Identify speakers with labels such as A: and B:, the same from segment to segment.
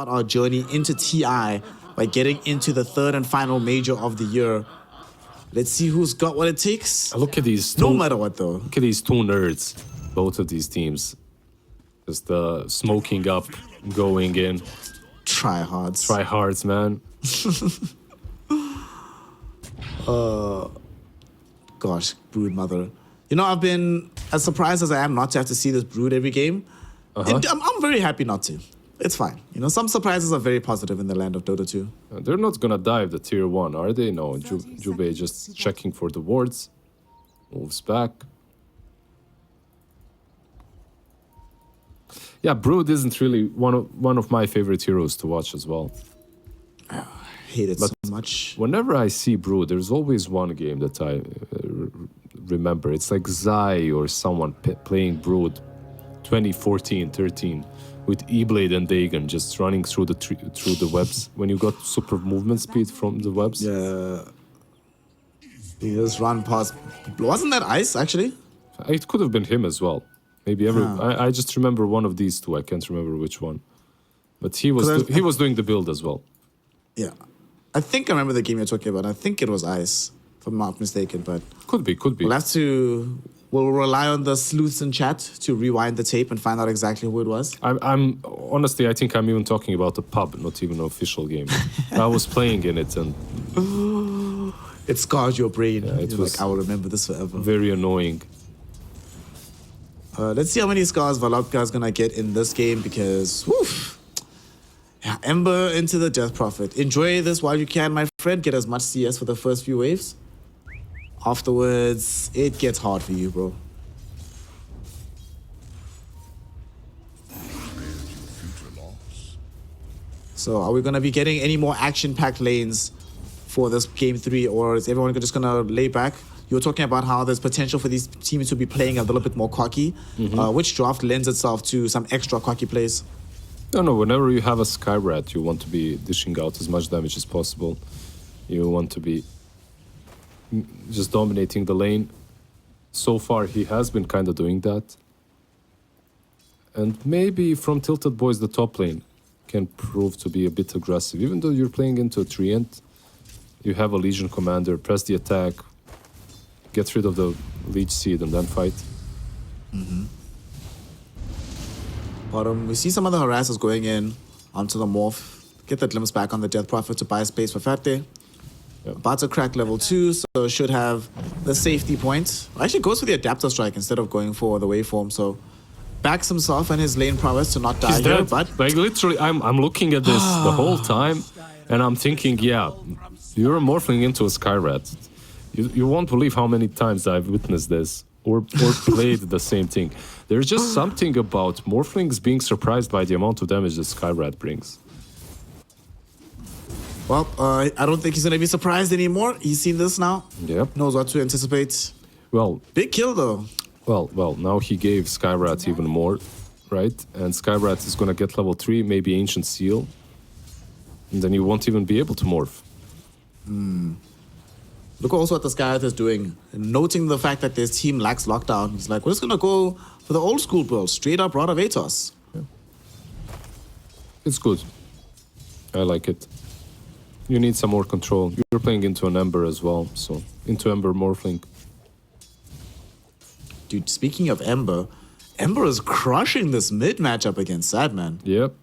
A: start our journey into TI by getting into the third and final major of the year. Let's see who's got what it takes.
B: Look at these
A: No matter what, though.
B: Look at these two nerds, both of these teams. Just smoking up, going in.
A: Tryhards.
B: Tryhards, man.
A: Gosh, Brood Mother. You know, I've been as surprised as I am not to have to see this Brood every game. And I'm very happy not to. It's fine. You know, some surprises are very positive in the land of Dota 2.
B: They're not gonna dive the tier 1, are they? No, Jube just checking for the wards. Moves back. Yeah, Brood isn't really one of my favorite heroes to watch as well.
A: I hate it so much.
B: Whenever I see Brood, there's always one game that I remember. It's like Zai or someone playing Brood 2014-13 with E-Blade and Dagon just running through the webs when you got super movement speed from the webs.
A: Yeah. He just run past. Wasn't that Ice, actually?
B: It could have been him as well. Maybe I just remember one of these two. I can't remember which one. But he was doing the build as well.
A: Yeah. I think I remember the game you're talking about. I think it was Ice, if I'm not mistaken, but...
B: Could be.
A: We'll rely on the sleuths in chat to rewind the tape and find out exactly who it was.
B: Honestly, I think I'm even talking about a pub, not even an official game. I was playing in it and...
A: It scarred your brain.
B: Yeah, it was
A: like, I will remember this forever.
B: Very annoying.
A: Let's see how many scars Valopka is going to get in this game because... Woof! Yeah, Ember into the Death Prophet. Enjoy this while you can, my friend. Get as much CS for the first few waves. Afterwards, it gets hard for you, bro. So, are we going to be getting any more action-packed lanes for this Game 3, or is everyone just going to lay back? You were talking about how there's potential for these teams to be playing a little bit more cocky. Which draft lends itself to some extra cocky plays?
B: No, whenever you have a Skyrat, you want to be dishing out as much damage as possible. You want to be just dominating the lane. So far, he has been kind of doing that. And maybe from TiltedBoys, the top lane can prove to be a bit aggressive. Even though you're playing into a Treant, you have a Legion Commander, press the attack, get rid of the Leech Seed, and then fight.
A: Bottom, we see some of the harassers going in onto the Morph. Get the glimpse back on the Death Prophet to buy space for Fate.
B: Yep.
A: About to crack level 2, so should have the safety point. Actually goes for the Adapter Strike instead of going for the Waveform, so backs himself and his lane prowess to not die here, but...
B: Like, literally, I'm looking at this the whole time, and I'm thinking, yeah, you're morphing into a Skyrat. You won't believe how many times I've witnessed this, or played the same thing. There's just something about Morphlings being surprised by the amount of damage that Skyrat brings.
A: Well, I don't think he's going to be surprised anymore. He's seen this now.
B: Yep.
A: Knows what to anticipate.
B: Well...
A: Big kill, though.
B: Well, now he gave Skyrat even more, right? And Skyrat is going to get level 3, maybe Ancient Seal. And then you won't even be able to morph.
A: Look also what the Skyrat is doing. Noting the fact that this team lacks lockdown. He's like, we're just going to go for the old school build. Straight up Rod of Atos.
B: Yeah. It's good. I like it. You need some more control. You're playing into an Ember as well, so into Ember Morphling.
A: Dude, speaking of Ember, Ember is crushing this mid matchup against Sadman.
B: Yep.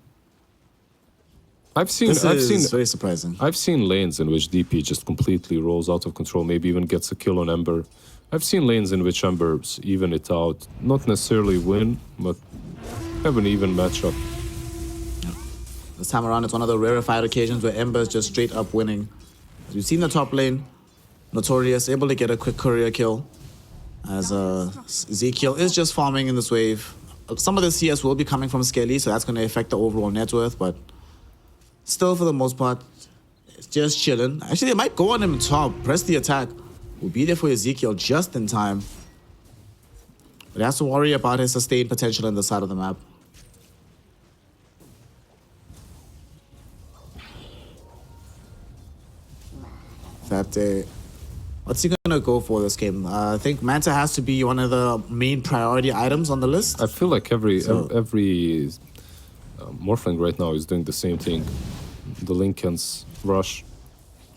B: I've seen
A: very surprising.
B: I've seen lanes in which DP just completely rolls out of control, maybe even gets a kill on Ember. I've seen lanes in which Embers even it out, not necessarily win, but have an even matchup.
A: This time around, it's one of the rarefied occasions where Ember is just straight up winning. As we've seen the top lane, Notorious able to get a quick courier kill. As Ezekiel is just farming in this wave. Some of the CS will be coming from Skelly, so that's going to affect the overall net worth, but still, for the most part, it's just chilling. Actually, they might go on him top, press the attack. We'll be there for Ezekiel just in time. But he has to worry about his sustained potential on the side of the map. What's he gonna go for this game? I think Manta has to be one of the main priority items on the list.
B: I feel like every Morphling right now is doing the same thing. The Lincoln's rush.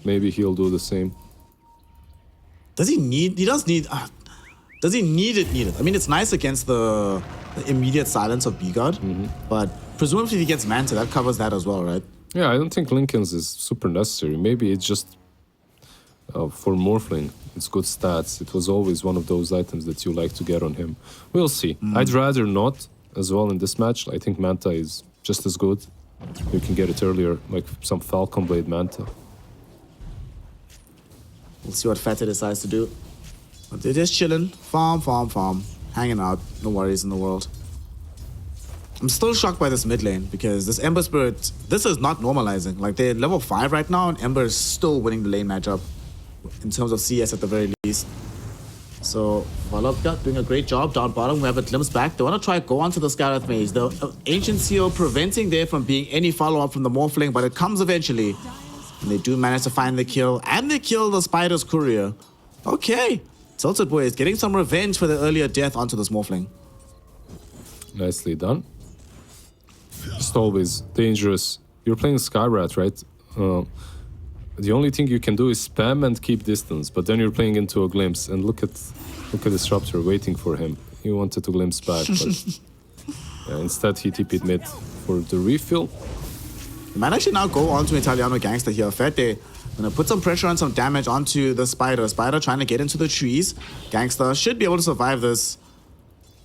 B: Maybe he'll do the same.
A: Does he need... He does need... does he need it? I mean, it's nice against the immediate silence of B-God, but presumably if he gets Manta, that covers that as well, right?
B: Yeah, I don't think Lincoln's is super necessary. Maybe it's just for Morphling. It's good stats. It was always one of those items that you like to get on him. We'll see. I'd rather not as well in this match. I think Manta is just as good. You can get it earlier, like some Falcon Blade Manta.
A: We'll see what Feta decides to do. But they're just chilling. Farm. Hanging out. No worries in the world. I'm still shocked by this mid lane because this Ember Spirit, this is not normalizing. Like, they're level 5 right now and Ember is still winning the lane matchup in terms of CS at the very least. So, Valopka doing a great job down bottom. We have a glimpse back. They want to try go onto the Skyrath Maze. The Ancient Seal preventing there from being any follow-up from the Morphling, but it comes eventually. And they do manage to find the kill, and they kill the Spider's Courier. Okay, TiltedBoys getting some revenge for the earlier death onto this Morphling.
B: Nicely done. Just always dangerous. You're playing Skyrath, right? The only thing you can do is spam and keep distance, but then you're playing into a glimpse, and look at Disruptor waiting for him. He wanted to glimpse back, but yeah, instead he TP'd mid for the refill.
A: He might actually now go onto Italiano Gangster here. Fete gonna put some pressure and some damage onto the Spider. Spider trying to get into the trees. Gangster should be able to survive this.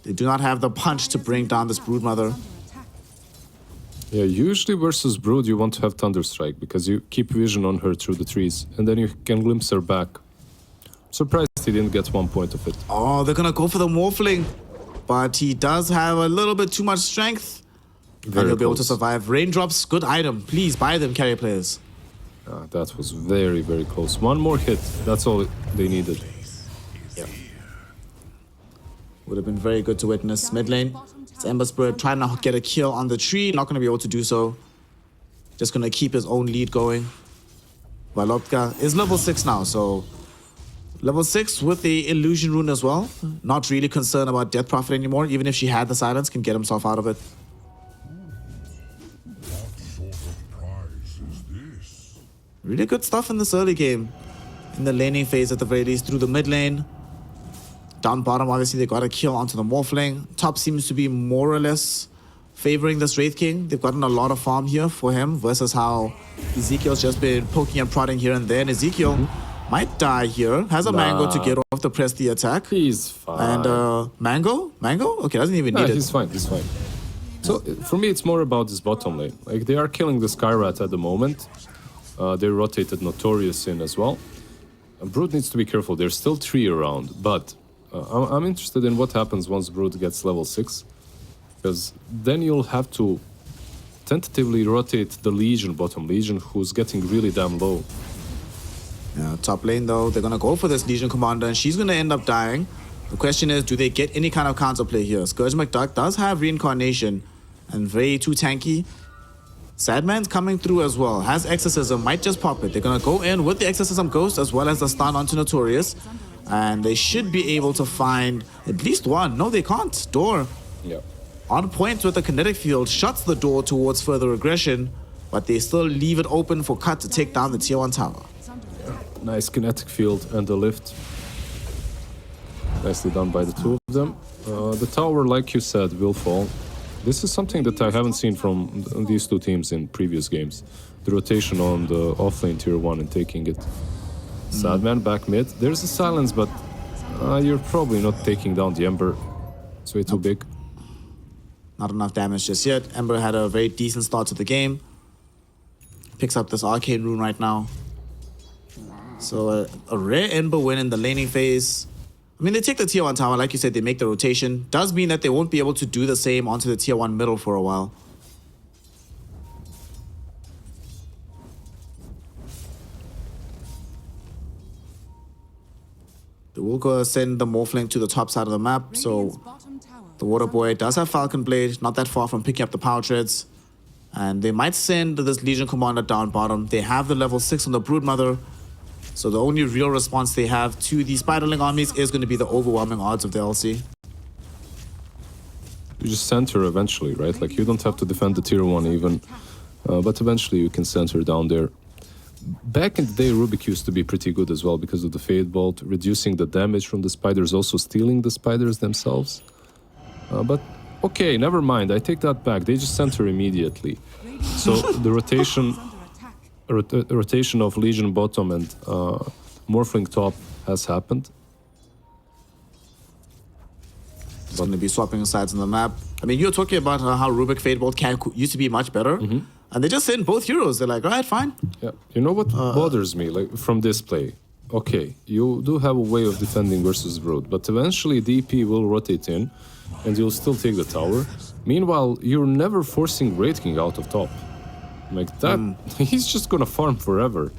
A: They do not have the punch to bring down this Broodmother.
B: Yeah, usually versus Brood you want to have Thunderstrike because you keep vision on her through the trees and then you can glimpse her back. Surprised he didn't get 1 point of it.
A: Oh, they're gonna go for the Morphling, but he does have a little bit too much strength. And he'll be able to survive. Raindrops, good item. Please buy them, carry players.
B: That was very, very close. One more hit, that's all they needed.
A: Yeah. Would have been very good to witness. Mid lane, it's Ember Spirit trying to get a kill on the tree. Not going to be able to do so. Just going to keep his own lead going. Valopka is level 6 now, so... Level 6 with the Illusion Rune as well. Not really concerned about Death Prophet anymore. Even if she had the silence, can get himself out of it. Really good stuff in this early game. In the laning phase at the very least, through the mid lane. Down bottom, obviously, they got a kill onto the Morphling. Top seems to be more or less favoring this Wraith King. They've gotten a lot of farm here for him versus how Ezekiel's just been poking and prodding here and there. And Ezekiel might die here. Has a Mango to get off to press the attack.
B: He's fine.
A: And Mango? Okay, doesn't even need it.
B: He's fine. So for me, it's more about this bottom lane. Like, they are killing the Skyrath at the moment. They rotated Notorious in as well. Brood needs to be careful. There's still 3 around, but I'm interested in what happens once Brood gets level 6. Because then you'll have to tentatively rotate the Legion bottom. Legion who's getting really damn low.
A: Yeah, top lane though, they're gonna go for this Legion Commander and she's gonna end up dying. The question is, do they get any kind of counterplay here? Scourge McDuck does have Reincarnation and way too tanky. Sadman's coming through as well. Has Exorcism, might just pop it. They're gonna go in with the Exorcism Ghost as well as the stun onto Notorious. And they should be able to find at least one. No, they can't. Door.
B: Yeah.
A: On point with the kinetic field, shuts the door towards further aggression, but they still leave it open for Cut to take down the tier 1 tower.
B: Yeah. Nice kinetic field and the lift. Nicely done by the two of them. The tower, like you said, will fall. This is something that I haven't seen from these two teams in previous games. The rotation on the offlane tier 1 and taking it. Sadman back mid. There's a silence, but you're probably not taking down the Ember. It's way too big.
A: Not enough damage just yet. Ember had a very decent start to the game. Picks up this Arcane Rune right now. So a rare Ember win in the laning phase. I mean, they take the tier 1 tower, like you said, they make the rotation. Does mean that they won't be able to do the same onto the tier 1 middle for a while. They will go send the Morphling to the top side of the map, so the Water Boy does have Falcon Blade, not that far from picking up the Power Treads. And they might send this Legion Commander down bottom. They have the level 6 on the Broodmother. So the only real response they have to the Spiderling armies is going to be the overwhelming odds of the LC.
B: you just center eventually, right? Like you don't have to defend the tier 1 even, but eventually you can center down there. Back in the day, Rubik used to be pretty good as well because of the Fade Bolt, reducing the damage from the spiders, also stealing the spiders themselves. But okay, never mind, I take that back. They just center immediately. So the rotation of Legion bottom and Morphling top has happened.
A: It's going to be swapping sides on the map. I mean, you're talking about how Rubik Fade Bolt used to be much better. And they just sent both heroes. They're like, all right, fine.
B: Yeah, you know what bothers me like from this play? Okay, you do have a way of defending versus Brood, but eventually DP will rotate in and you'll still take the tower. Meanwhile, you're never forcing Wraith King out of top. Like that, he's just gonna farm forever.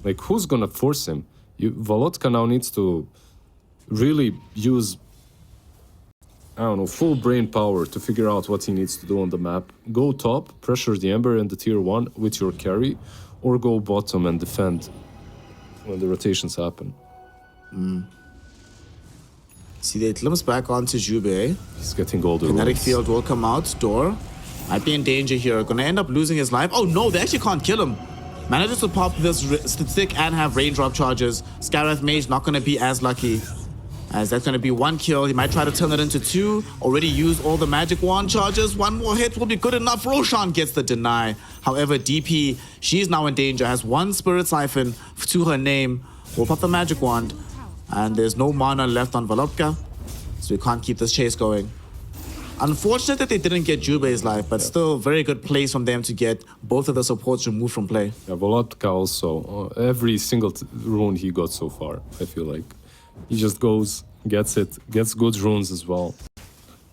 B: Like, who's gonna force him? Volotka now needs to really use, I don't know, full brain power to figure out what he needs to do on the map. Go top, pressure the Ember and the tier 1 with your carry, or go bottom and defend when the rotations happen.
A: See, they glimpse back onto Jube.
B: He's getting all the
A: Kinetic
B: runes.
A: field will come out. Door might be in danger here. Gonna end up losing his life. Oh no, they actually can't kill him. Manages to pop this stick and have raindrop charges. Skyrath Mage not gonna be as lucky, as that's gonna be 1 kill. He might try to turn it into 2. Already used all the magic wand charges. 1 more hit will be good enough. Roshan gets the deny. However, DP, she's now in danger. Has 1 Spirit Siphon to her name. Will pop the magic wand. And there's no mana left on Volopka, so we can't keep this chase going. Unfortunate that they didn't get Jube's life, but still very good plays from them to get both of the supports removed from play.
B: Yeah, Volotka also, every single rune he got so far, I feel like. He just goes, gets it, gets good runes as well.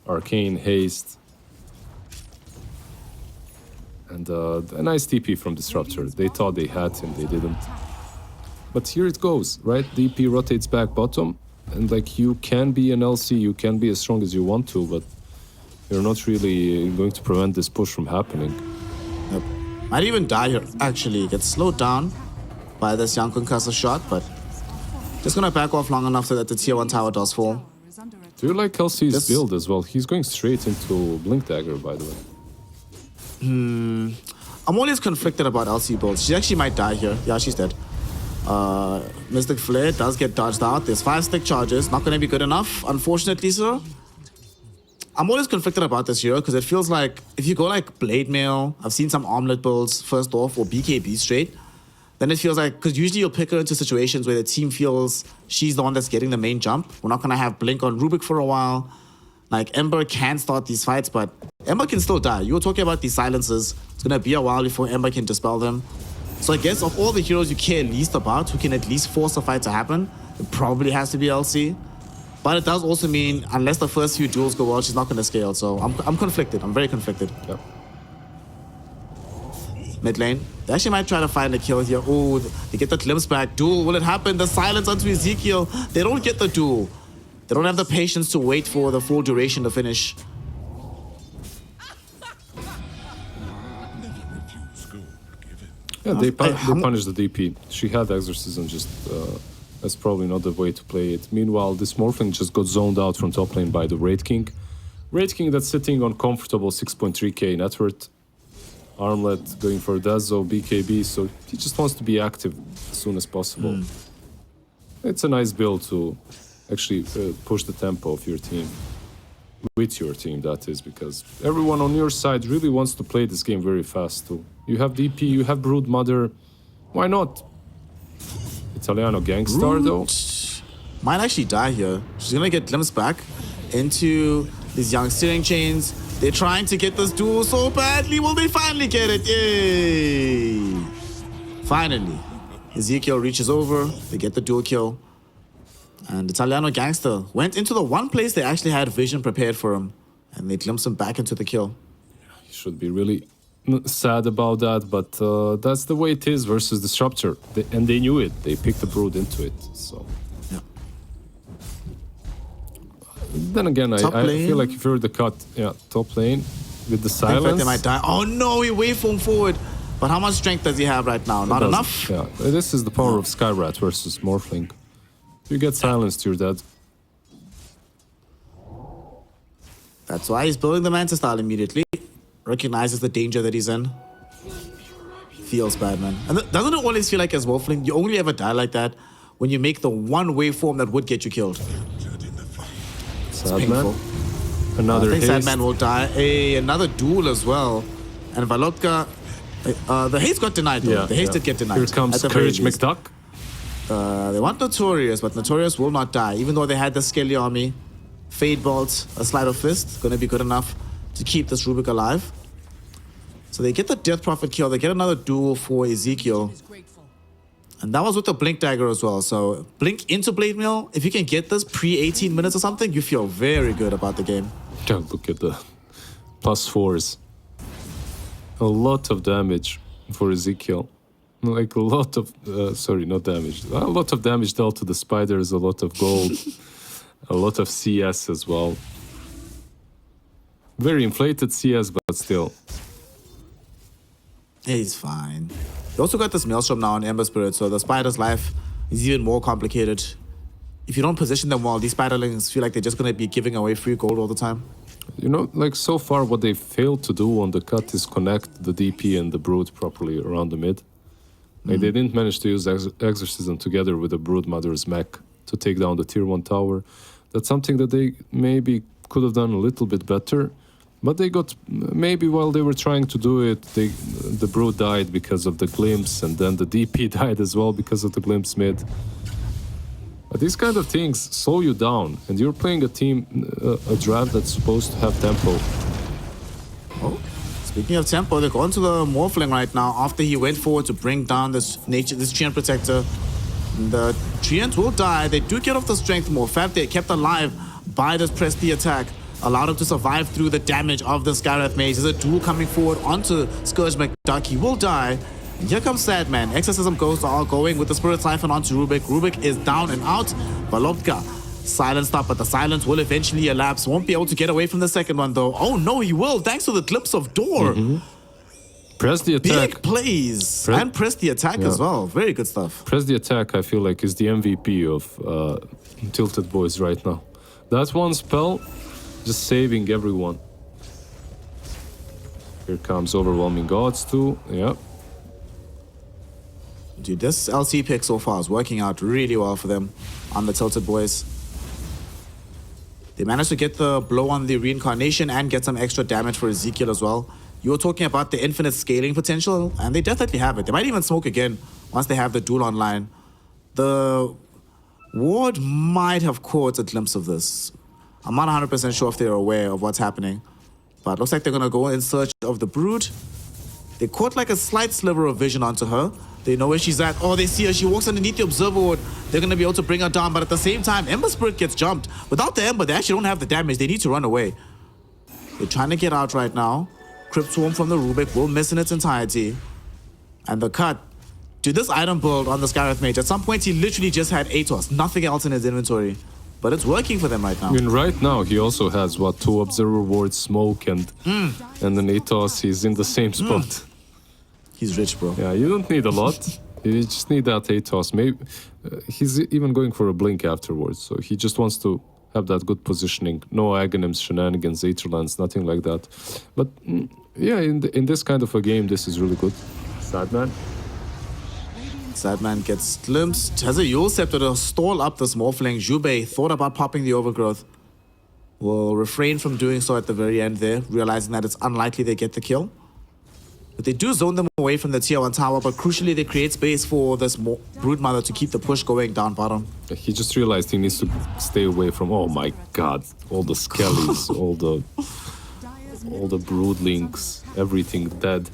B: Arcane, Haste. And a nice TP from Disruptor. They thought they had him, they didn't. But here it goes, right? DP rotates back bottom, and like you can be an LC, you can be as strong as you want to, but you're not really going to prevent this push from happening.
A: Yep. Might even die here, actually. Gets slowed down by this young concussor shot, but just gonna back off long enough so that the tier 1 tower does fall.
B: Do you like LC's build as well? He's going straight into Blink Dagger, by the way.
A: I'm always conflicted about LC builds. She actually might die here. Yeah, she's dead. Mystic Flare does get dodged out. There's 5 stick charges. Not gonna be good enough, unfortunately, sir. I'm always conflicted about this hero because it feels like if you go like Blade Mail, I've seen some Armlet builds first off, or BKB straight, then it feels like, because usually you'll pick her into situations where the team feels she's the one that's getting the main jump. We're not gonna have Blink on Rubik for a while. Like, Ember can start these fights, but Ember can still die. You were talking about these silences. It's gonna be a while before Ember can dispel them. So I guess of all the heroes you care least about, who can at least force a fight to happen, it probably has to be LC. But it does also mean, unless the first few duels go well, she's not going to scale. So I'm conflicted. I'm very conflicted.
B: Yep.
A: Mid lane. They actually might try to find a kill here. Oh, they get the glimpse back. Duel, will it happen? The silence onto Ezekiel. They don't get the duel. They don't have the patience to wait for the full duration to finish.
B: Yeah, they punished the DP. She had Exorcism, just that's probably not the way to play it. Meanwhile, this Morphling just got zoned out from top lane by the Wraith King. Wraith King that's sitting on comfortable 6.3k net worth. Armlet going for Dazo, BKB, so he just wants to be active as soon as possible. It's a nice build to actually push the tempo of your team. With your team, that is, because everyone on your side really wants to play this game very fast too. You have DP, you have Brood Mother, why not? Italiano Gangstar though.
A: Might actually die here. She's gonna get glimpsed back into these young steering chains. They're trying to get this duel so badly. Will they finally get it? Yay! Finally. Ezekiel reaches over. They get the duel kill. And Italiano Gangster went into the one place they actually had vision prepared for him. And they glimpsed him back into the kill.
B: He should be really sad about that, but that's the way it is versus Disruptor. And they knew it. They picked the Brood into it. So.
A: Yeah.
B: Then again, I feel like if you're the cut, top lane with the silence.
A: I think they might die. Oh no, he waveformed forward. But how much strength does he have right now? Not enough?
B: Yeah, this is the power of Skyrat versus Morphling. If you get silenced, you're dead.
A: That's why he's building the Manta style immediately. Recognizes the danger that he's in. Feels bad, man. And doesn't it always feel like as Wolfling, you only ever die like that when you make the one waveform that would get you killed? It's painful.
B: Another
A: I think
B: haste.
A: Sadman will die. Another duel as well. And Valotka, the haste got denied though.
B: Yeah,
A: the haste did get denied.
B: Here comes
A: at the very
B: Courage
A: least.
B: McDuck.
A: They want Notorious, but Notorious will not die. Even though they had the Skelly army, Fade Bolt, a Sleight of Fist, gonna be good enough to keep this Rubik alive. So they get the Death Prophet kill. They get another duel for Ezekiel. And that was with the Blink Dagger as well. So Blink into Blade Mail. If you can get this pre-18 minutes or something, you feel very good about the game.
B: Yeah, look at the +4s. A lot of damage for Ezekiel. Like a lot of, sorry, not damage. A lot of damage dealt to the spiders, a lot of gold, a lot of CS as well. Very inflated CS, but still.
A: He's fine. You also got this Maelstrom now on Ember Spirit, so the spider's life is even more complicated. If you don't position them well, these spiderlings feel like they're just going to be giving away free gold all the time.
B: You know, like so far what they failed to do on the cut is connect the DP and the Brood properly around the mid. Like they didn't manage to use Exorcism together with the Brood Mother's mech to take down the tier 1 tower. That's something that they maybe could have done a little bit better. But they got, maybe while they were trying to do it, the Brood died because of the glimpse, and then the DP died as well because of the glimpse mid. But these kind of things slow you down, and you're playing a team, a draft that's supposed to have tempo.
A: Oh, speaking of tempo, they're going to the Morphling right now after he went forward to bring down this Treant Protector. The Treant will die. They do get off the strength more. Fab, they kept alive by this press the attack. Allowed him to survive through the damage of the Skywrath Mage. There's a duel coming forward onto Scourge McDuck. He will die. And here comes Sadman. Exorcism Ghosts are all going with the Spirit Siphon onto Rubik. Rubik is down and out. Valotka silenced up, but the silence will eventually elapse. Won't be able to get away from the second one, though. Oh, no, he will, thanks to the glimpse of door.
B: Press the attack.
A: Big plays. And press the attack as well. Very good stuff.
B: Press the attack, I feel like, is the MVP of TiltedBoys right now. That one spell, just saving everyone. Here comes Overwhelming Gods too. Yeah.
A: Dude, this LC pick so far is working out really well for them on the TiltedBoys. They managed to get the blow on the reincarnation and get some extra damage for Ezekiel as well. You were talking about the infinite scaling potential, and they definitely have it. They might even smoke again once they have the duel online. The Ward might have caught a glimpse of this. I'm not 100% sure if they're aware of what's happening, but looks like they're going to go in search of the Brood. They caught like a slight sliver of vision onto her. They know where she's at. Oh, they see her. She walks underneath the Observer Ward. They're going to be able to bring her down, but at the same time, Ember Spirit gets jumped. Without the Ember, they actually don't have the damage. They need to run away. They're trying to get out right now. Crypt Swarm from the Rubik will miss in its entirety. And the cut. Dude, this item build on the Skywrath Mage, at some point he literally just had Atos, nothing else in his inventory. But it's working for them right now.
B: I mean, right now he also has, what, 2 Observer Wards, Smoke, and an Atos. He's in the same spot.
A: He's rich, bro.
B: Yeah, you don't need a lot. You just need that Atos. Maybe he's even going for a blink afterwards. So he just wants to have that good positioning. No Aghanims, shenanigans, Aetherlands, nothing like that. But yeah, in this kind of a game, this is really good. Sadman.
A: Sadman gets glimpsed. Has a Yule Scepter to stall up the small flank. Jubei thought about popping the Overgrowth. Will refrain from doing so at the very end there, realizing that it's unlikely they get the kill. But they do zone them away from the tier 1 tower, but crucially they create space for this Broodmother to keep the push going down bottom.
B: He just realized he needs to stay away from, oh my god, all the skellies, all the broodlings, everything dead.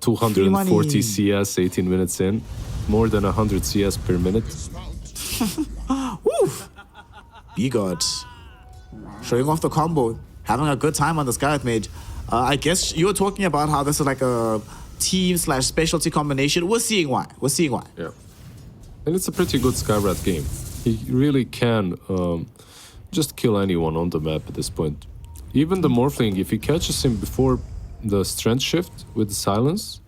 B: 240 CS, 18 minutes in. More than 100 CS per minute.
A: Woof! B-God. Showing off the combo. Having a good time on the Skywrath Mage. I guess you were talking about how this is like a team/specialty combination. We're seeing why.
B: Yeah. And it's a pretty good Skywrath game. He really can just kill anyone on the map at this point. Even the Morphling, if he catches him before the strength shift with the silence,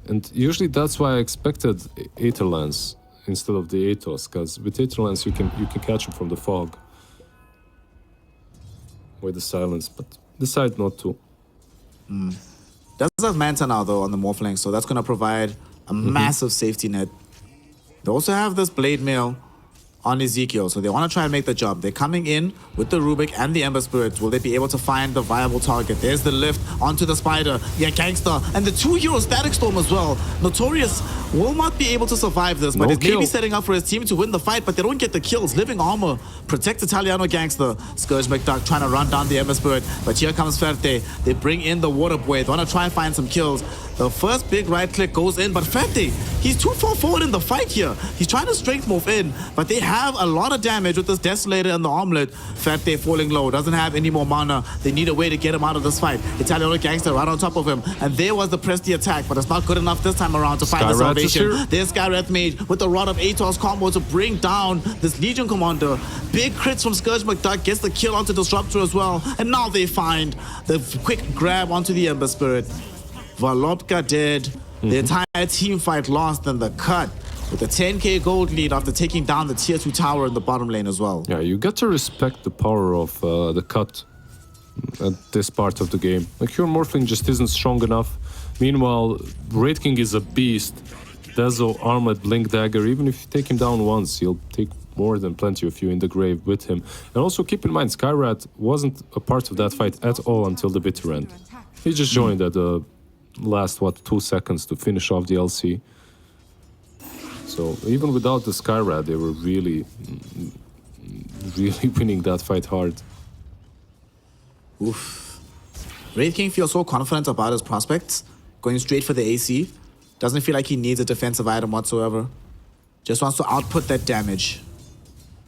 B: and usually that's why I expected Aetherlands instead of the Aetos, because with Aetherlands you can catch him from the fog. with the silence, but decide not to.
A: Does have Manta now, though, on the Morphling, so that's going to provide a massive safety net. They also have this Blade Mail on Ezekiel, so they want to try and make the jump. They're coming in with the Rubik and the Ember Spirit. Will they be able to find the viable target? There's the lift onto the Spider. Yeah, Gangster. And the 2 Hero Static Storm as well. Notorious will not be able to survive this, but
B: No
A: it's maybe
B: kill.
A: setting up for his team to win the fight, but they don't get the kills. Living Armor protects Italiano Gangster. Scourge McDuck trying to run down the Ember Spirit, but here comes Ferte. They bring in the Water Boy. They want to try and find some kills. The first big right click goes in, but Ferte, he's too far forward in the fight here. He's trying to strength move in, but they have a lot of damage with this Desolator and the Armlet. Ferte falling low, doesn't have any more mana. They need a way to get him out of this fight. Italiano Gangster right on top of him, and there was the Presti attack, but it's not good enough this time around to find the
B: Skywrath is
A: salvation.
B: here.
A: There's Skywrath Mage with the Rod of Atos combo to bring down this Legion Commander. Big crits from Scourge McDuck, gets the kill onto Disruptor as well, and now they find the quick grab onto the Ember Spirit. Valopka dead. The entire team fight lost in the cut with a 10k gold lead after taking down the tier 2 tower in the bottom lane as well.
B: Yeah, you got to respect the power of the cut at this part of the game. Like, your Morphling just isn't strong enough. Meanwhile, Wraith King is a beast. Dezo, Armored, Blink Dagger. Even if you take him down once, he'll take more than plenty of you in the grave with him. And also keep in mind, Skywrath wasn't a part of that fight at all until the bitter end. He just joined at the last 2 seconds to finish off the LC. So even without the Skywrath, they were really winning that fight hard.
A: Oof. Wraith King feels so confident about his prospects, going straight for the AC. Doesn't feel like he needs a defensive item whatsoever. Just wants to output that damage.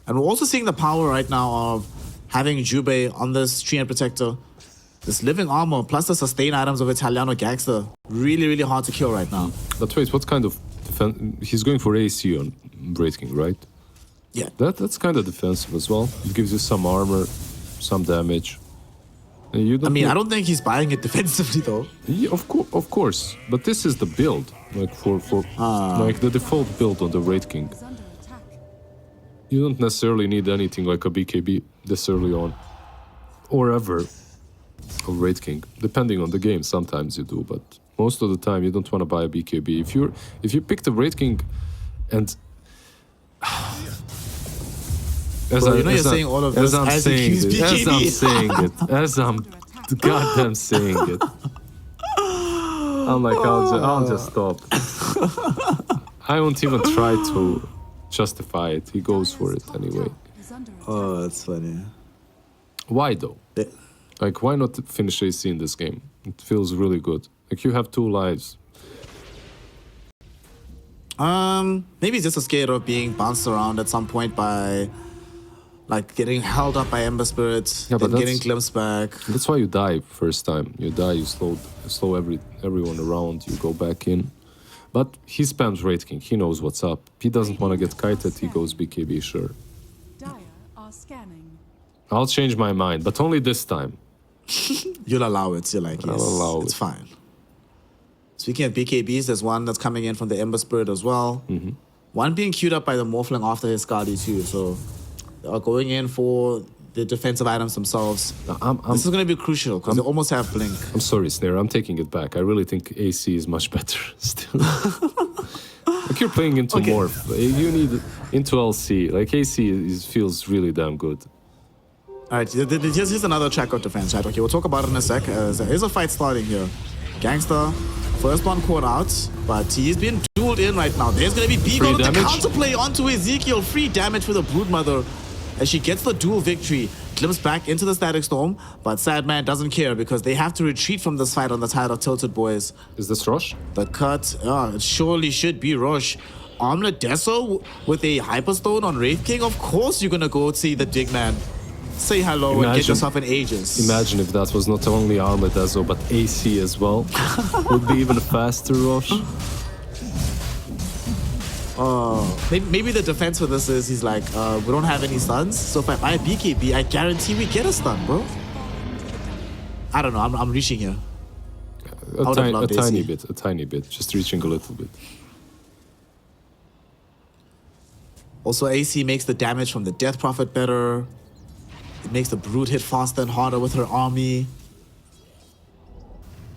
A: And we're also seeing the power right now of having Jubei on this Treant Protector. This Living Armor plus the sustain items of Italiano Gangster. Really, really hard to kill right now.
B: But wait, what kind of defense? He's going for AC on Wraith King, right?
A: Yeah.
B: That's kind of defensive as well. It gives you some armor, some damage. And you don't
A: I don't think he's buying it defensively though.
B: Yeah, of course. But this is the build, like for like the default build on the Wraith King. You don't necessarily need anything like a BKB this early on, or ever. Of Wraith King, depending on the game, sometimes you do, but most of the time you don't want to buy a BKB. If you pick the Wraith King, and
A: you're saying all of this as he keeps BKB.
B: as I'm goddamn saying it. I'm like, I'll just stop. I won't even try to justify it. He goes for it anyway.
A: Oh, that's funny.
B: Why though? Like, why not finish AC in this game? It feels really good. Like, you have 2 lives.
A: Maybe he's just scared of being bounced around at some point by, like, getting held up by Ember Spirits,
B: Yeah, but
A: then getting glimpsed back.
B: That's why you die first time. You die, you slow everyone around, you go back in. But he spams Wraith King. He knows what's up. He doesn't want to get kited. He goes BKB, sure.
C: Dire are scanning.
B: I'll change my mind, but only this time.
A: You'll allow it. You're like, yes,
B: allow
A: it's
B: it.
A: fine. Speaking of BKBs, there's one that's coming in from the Ember Spirit as well. One being queued up by the Morphling after his Skadi too. So they are going in for the defensive items themselves. This is going to be crucial because they almost have Blink.
B: I'm sorry, Snare. I'm taking it back. I really think AC is much better still. Like, you're playing into Morph. You need into LC. Like, AC feels really damn good.
A: All right, here's another track of defense, right? Okay, we'll talk about it in a sec. There's a fight starting here. Gangster, first one caught out, but he's been dueled in right now. There's going to be Beagle with the counterplay onto Ezekiel. Free damage for the Broodmother as she gets the duel victory. Glimpse back into the Static Storm, but Sad Man doesn't care because they have to retreat from this fight on the side of TiltedBoys.
B: Is this Rosh?
A: The cut, it surely should be Rosh. Armlet Deso with a Hyperstone on Wraith King. Of course you're going to go see the Digman. Say hello and get yourself an Aegis.
B: Imagine if that was not only Armored Ezo, but AC as well. Would be even faster, Rosh.
A: Maybe the defense for this is he's like, we don't have any stuns, so if I buy a BKB, I guarantee we get a stun, bro. I don't know, I'm reaching here.
B: A tiny bit, just reaching a little bit.
A: Also, AC makes the damage from the Death Prophet better. It makes the Brood hit faster and harder with her army.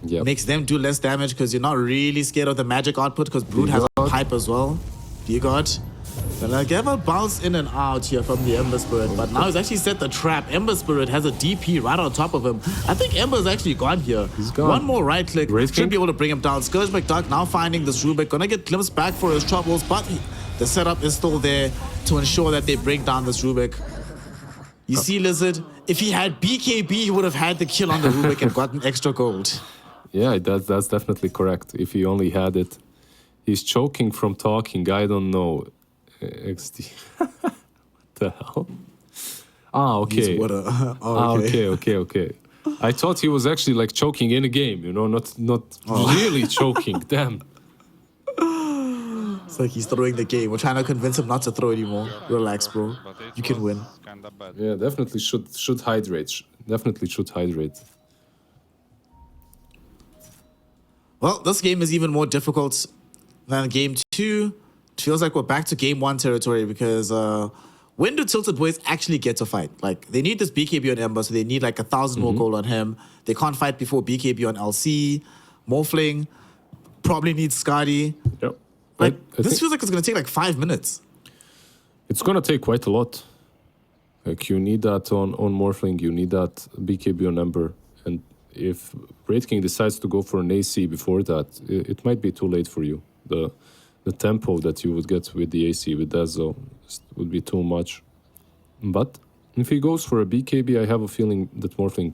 B: Yeah.
A: Makes them do less damage because you're not really scared of the magic output because Brood has a pipe as well. D-God. Gonna give a bounce in and out here from the Ember Spirit, but now he's actually set the trap. Ember Spirit has a DP right on top of him. I think Ember's actually gone here.
B: He's gone.
A: One more right click
B: Great
A: should
B: king.
A: be able to bring him down. Scourge McDuck now finding this Rubik, gonna get glimpsed back for his troubles, but the setup is still there to ensure that they bring down this Rubik. You see, Lizard, if he had BKB, he would have had the kill on the Rubik and gotten extra gold.
B: Yeah, that's definitely correct. If he only had it. He's choking from talking. I don't know. XD. What the hell? Ah, okay. Okay. I thought he was actually like choking in a game, you know, not really choking. Damn.
A: It's like he's throwing the game. We're trying to convince him not to throw anymore. Relax, bro. You can win.
B: Yeah, definitely should hydrate. Definitely should hydrate.
A: Well, this game is even more difficult than game 2. It feels like we're back to game 1 territory because when do TiltedBoys actually get to fight? Like, they need this BKB on Ember, so they need like 1,000 more gold on him. They can't fight before BKB on LC. Morphling probably needs Scotty.
B: Yep.
A: Like, this feels like it's going to take like 5 minutes.
B: It's going to take quite a lot. Like, you need that on Morphling, you need that BKB on Ember. And if Wraith King decides to go for an AC before that, it might be too late for you. The tempo that you would get with the AC with Dezo would be too much. But if he goes for a BKB, I have a feeling that Morphling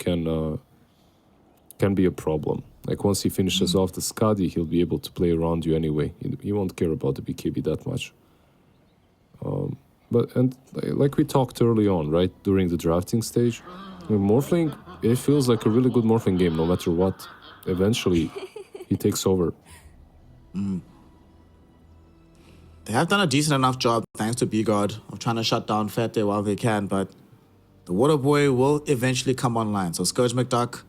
B: can be a problem. Like once he finishes off the Skadi, he'll be able to play around you anyway. He won't care about the BKB that much. But like we talked early on, right, during the drafting stage, Morphling, it feels like a really good Morphling game no matter what. Eventually, he takes over.
A: They have done a decent enough job, thanks to B-God, of trying to shut down Fete while they can, but the Water Boy will eventually come online. So Scourge McDuck,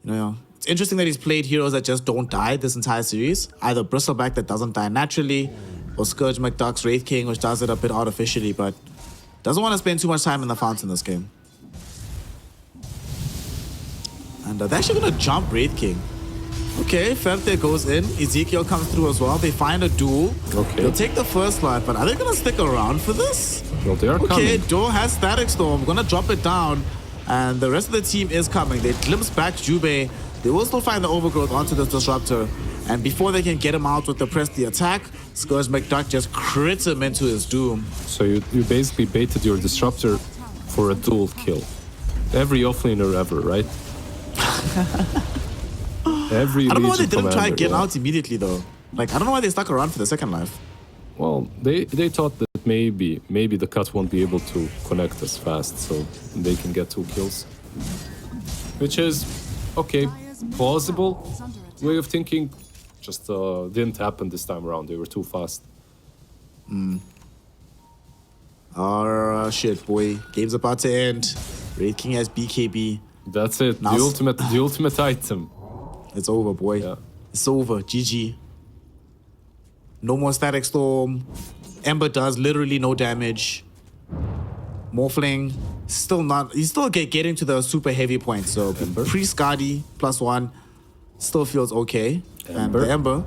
A: you know, it's interesting that he's played heroes that just don't die this entire series. Either Bristleback that doesn't die naturally, or Scourge McDuck's Wraith King, which does it a bit artificially, but doesn't want to spend too much time in the fountain this game. And they're actually going to jump Wraith King. Okay, Ferte goes in. Ezekiel comes through as well. They find a duel.
B: Okay.
A: They'll take the first life, but are they going to stick around for this?
B: Well, they are
A: Okay,
B: coming.
A: Do has Static Storm. Going to drop it down. And the rest of the team is coming. They glimpse back Jube. They will still find the Overgrowth onto the Disruptor. And before they can get him out with the press the attack, Scourge McDuck just crits him into his doom.
B: So you basically baited your Disruptor for a dual kill. Every offlaner ever, right? Every
A: I don't know why they
B: Legion
A: didn't try
B: commander,
A: getting
B: yeah.
A: out immediately though. Like, I don't know why they stuck around for the second life.
B: Well, they thought that maybe the cut won't be able to connect as fast, so they can get 2 kills. Which is, okay, plausible way of thinking. Just didn't happen this time around. They were too fast.
A: Shit, boy. Game's about to end. Wraith King has BKB.
B: That's it.
A: Now-
B: The ultimate item.
A: It's over, boy.
B: Yeah.
A: It's over. GG. No more Static Storm. Ember does literally no damage. Morphling, still not. He's still getting to the super heavy point. So pre-Skadi +1 still feels okay. And
B: Ember.
A: the Ember,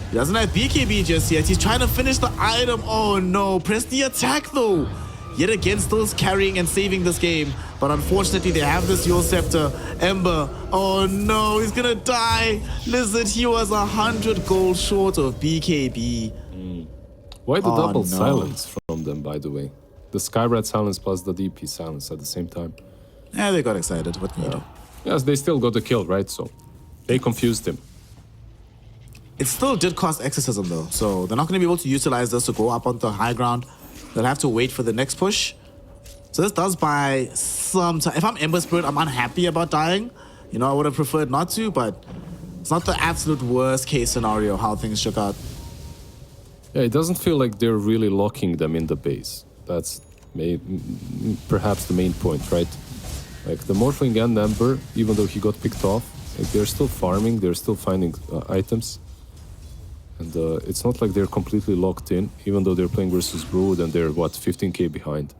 A: he doesn't have BKB just yet. He's trying to finish the item. Oh no. Press the attack though. Yet again, still carrying and saving this game. But unfortunately, they have this Yule Scepter. Ember, oh no, he's gonna die. Lizard, he was 100 gold short of BKB.
B: Why the
A: Oh,
B: double
A: no.
B: silence from them, by the way? The Skyrat silence plus the DP silence at the same time.
A: Yeah, they got excited. What can you do?
B: Yes, they still got the kill, right? So they confused him.
A: It still did cost Exorcism though, so they're not going to be able to utilize this to go up onto high ground. They'll have to wait for the next push. So this does buy some time. If I'm Ember Spirit, I'm unhappy about dying. You know, I would have preferred not to, but it's not the absolute worst case scenario how things shook out.
B: Yeah, it doesn't feel like they're really locking them in the base. That's perhaps the main point, right? Like the Morphling and Ember, even though he got picked off, like they're still farming, they're still finding items. And it's not like they're completely locked in, even though they're playing versus Brood and they're, what, 15k behind.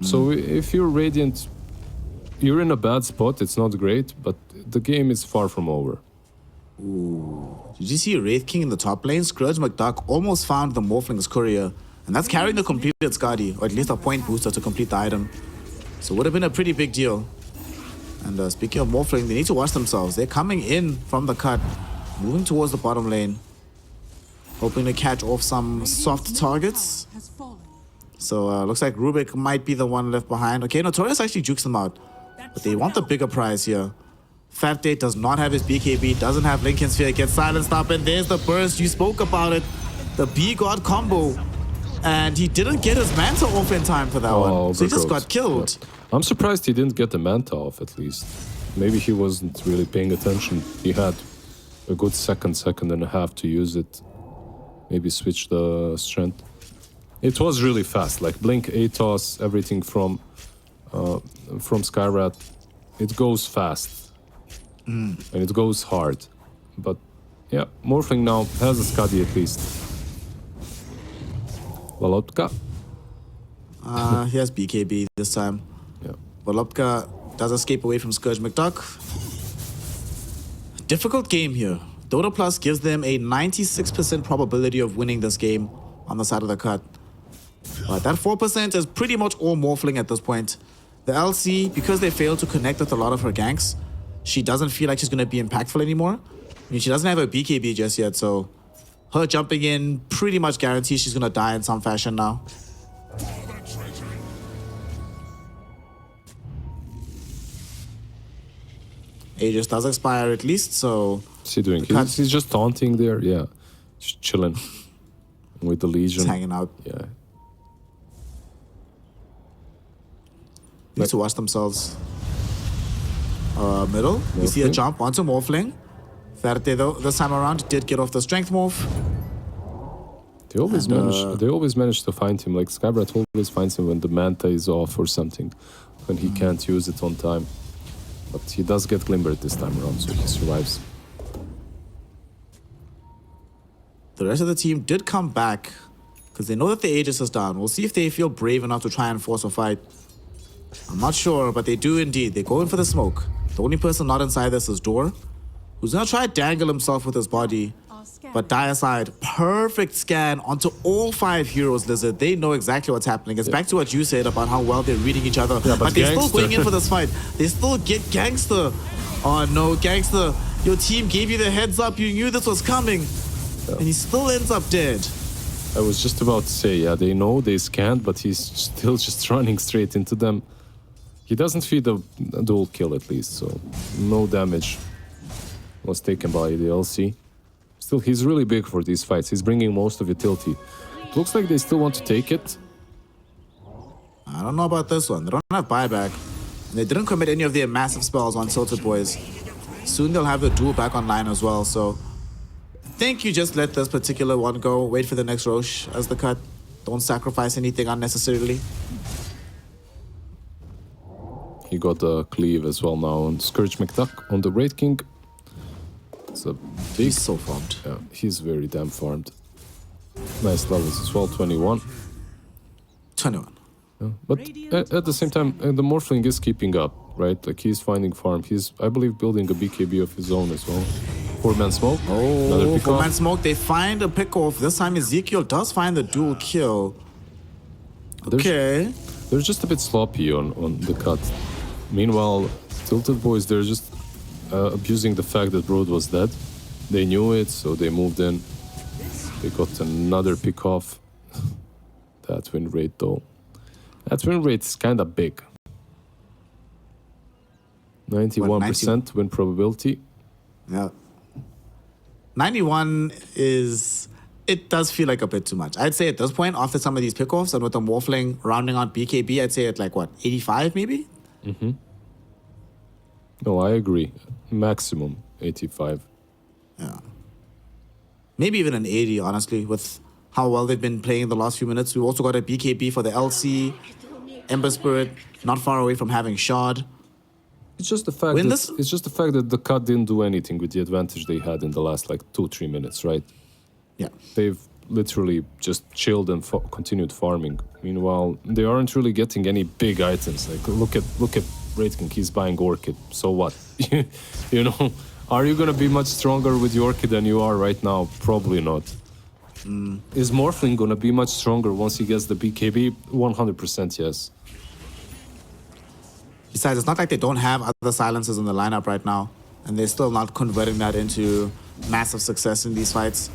B: So if you're Radiant, you're in a bad spot. It's not great, but the game is far from over.
A: Did you see Wraith King in the top lane? Scourge McDuck almost found the Morphling's courier, and that's carrying the completed Skadi, or at least a point booster to complete the item. So it would have been a pretty big deal. And speaking of Morphling, they need to watch themselves. They're coming in from the cut, moving towards the bottom lane, hoping to catch off some soft targets.
C: Has fallen.
A: So looks like Rubik might be the one left behind. Okay, Notorious actually jukes them out, but they want the bigger prize here. Fat Date does not have his BKB, doesn't have Lincoln Sphere, gets silenced up, and there's the burst. You spoke about it, the B-God combo. And he didn't get his Manta off in time for that one, so he just got killed.
B: Yeah. I'm surprised he didn't get the Manta off at least. Maybe he wasn't really paying attention. He had a good second and a half to use it. Maybe switch the strength. It was really fast, like Blink, ATOS, everything from Skyrat. It goes fast. And it goes hard. But yeah, Morphling now has a Skadi at least. Volotka.
A: He has BKB this time.
B: Yeah.
A: Volopka does escape away from Scourge McDuck. Difficult game here. Dota Plus gives them a 96% probability of winning this game on the side of the cut. But that 4% is pretty much all Morphling at this point. The LC, because they failed to connect with a lot of her ganks, she doesn't feel like she's going to be impactful anymore. I mean, she doesn't have a BKB just yet, so her jumping in pretty much guarantees she's going to die in some fashion now. Aegis does expire at least, so...
B: What's he doing? He's just taunting there, yeah. Just chilling with the Legion.
A: Just hanging out.
B: Yeah.
A: Need to watch themselves. Middle. We see a jump onto Morphling. Verte, though, this time around, did get off the strength morph.
B: They always manage to find him. Like Skybrat always finds him when the Manta is off or something, when he can't use it on time. But he does get Glimbered this time around, so he survives.
A: The rest of the team did come back because they know that the Aegis is down. We'll see if they feel brave enough to try and force a fight. I'm not sure, but they do indeed. They go in for the smoke. The only person not inside this is Door, who's gonna try to dangle himself with his body. But die aside, perfect scan onto all 5 heroes, Lizard. They know exactly what's happening. It's back to what you said about how well they're reading each other.
B: Yeah,
A: but they're still going in for this fight. They still get Gangster. Oh no, Gangster. Your team gave you the heads up. You knew this was coming.
B: Yeah.
A: And he still ends up dead.
B: I was just about to say, yeah, they know, they scanned, but he's still just running straight into them. He doesn't feed a dual kill at least, so no damage was taken by the LC. Still, he's really big for these fights. He's bringing most of utility. It looks like they still want to take it.
A: I don't know about this one. They don't have buyback. And they didn't commit any of their massive spells on TiltedBoys. Soon they'll have the duel back online as well, so I think you just let this particular one go. Wait for the next Roche as the cut. Don't sacrifice anything unnecessarily.
B: He got a cleave as well now on Scourge McDuck on the Wraith King. It's a big...
A: He's so farmed.
B: Yeah, he's very damn farmed. Nice levels as well, 21.
A: 21.
B: Yeah. But at the same time, the Morphling is keeping up, right? Like, he's finding farm. He's, I believe, building a BKB of his own as well. 4-man smoke.
A: Oh, 4-man smoke. They find a pick-off. This time Ezekiel does find the dual kill. Okay.
B: They're just a bit sloppy on the cut. Meanwhile, TiltedBoys, they're just abusing the fact that Broad was dead. They knew it, so they moved in. They got another pick-off. That win rate, though. That win rate is kind of big. 91% win probability.
A: Yeah. 91 is... It does feel like a bit too much. I'd say at this point, after some of these pickoffs and with the Morphling rounding out BKB, I'd say at like, what, 85 maybe?
B: Mm-hmm. No, I agree. Maximum 85.
A: Yeah. Maybe even an 80, honestly, with how well they've been playing the last few minutes. We've also got a BKB for the LC. Ember Spirit, not far away from having Shard.
B: It's just the fact it's just the fact that the cut didn't do anything with the advantage they had in the last like 2-3 minutes, right?
A: Yeah.
B: They've literally just chilled and continued farming. Meanwhile, they aren't really getting any big items. Like look at Wraith King, he's buying Orchid. So what? You know, are you gonna be much stronger with your Orchid than you are right now? Probably not. Is Morphling gonna be much stronger once he gets the BKB? 100% yes.
A: Besides, it's not like they don't have other silencers in the lineup right now, and they're still not converting that into massive success in these fights.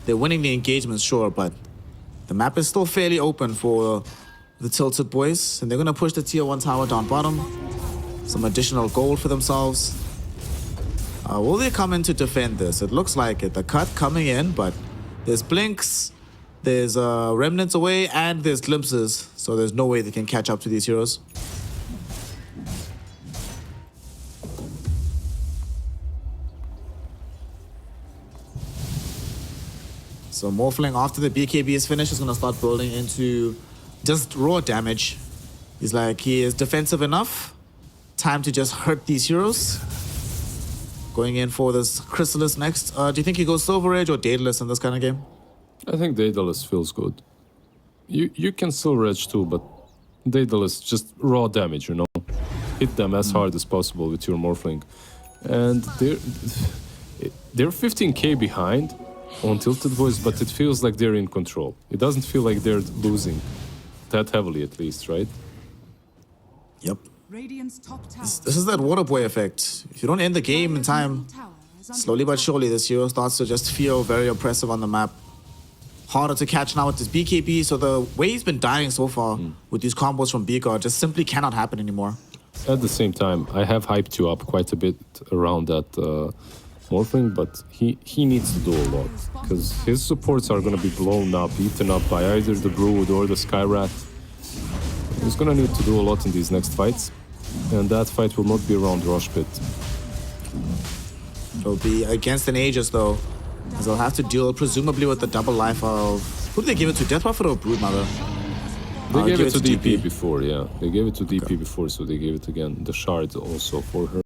A: They're winning the engagements, sure, but the map is still fairly open for the Tilted Boys, and they're going to push the tier 1 tower down bottom. Some additional gold for themselves. Will they come in to defend this? It looks like it. The cut coming in, but there's blinks, there's remnants away, and there's glimpses, so there's no way they can catch up to these heroes. So Morphling, after the BKB is finished, is going to start building into just raw damage. He's like, he is defensive enough. Time to just hurt these heroes. Going in for this Chrysalis next. Do you think he goes Silver Edge or Daedalus in this kind of game?
B: I think Daedalus feels good. You can Silver Edge too, but Daedalus just raw damage, you know. Hit them as hard as possible with your Morphling. And they're 15k behind on TiltedBoys, but it feels like they're in control. It doesn't feel like they're losing that heavily, at least, right?
A: Yep.
C: Radiant's top tower.
A: This is that Waterboy effect. If you don't end the game in time, slowly but surely this hero starts to just feel very oppressive on the map. Harder to catch now with this BKB, so the way he's been dying so far with these combos from B-God just simply cannot happen anymore.
B: At the same time, I have hyped you up quite a bit around that Morphling, but he needs to do a lot, because his supports are going to be blown up, eaten up by either the Brood or the Skyrat. He's going to need to do a lot in these next fights, and that fight will not be around Rush Pit.
A: It'll be against an Aegis though, as they'll have to deal presumably with the double life of... Who did they give it to? Death Prophet or Broodmother?
B: They gave it to DP before, yeah. They gave it to DP before, so they gave it again. The Shard also for her.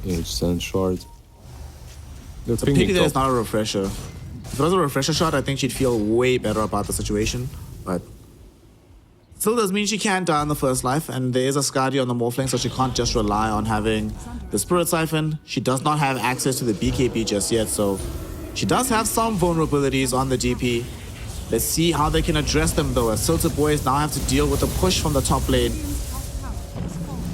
B: Age Sand Shard.
A: It's a pity that it's not a refresher. If it was a refresher shot, I think she'd feel way better about the situation, but still does mean she can't die on the first life, and there is a Skadi on the Morphling, so she can't just rely on having the Spirit Siphon. She does not have access to the BKB just yet, so she does have some vulnerabilities on the DP. Let's see how they can address them though, as TiltedBoys now have to deal with the push from the top lane.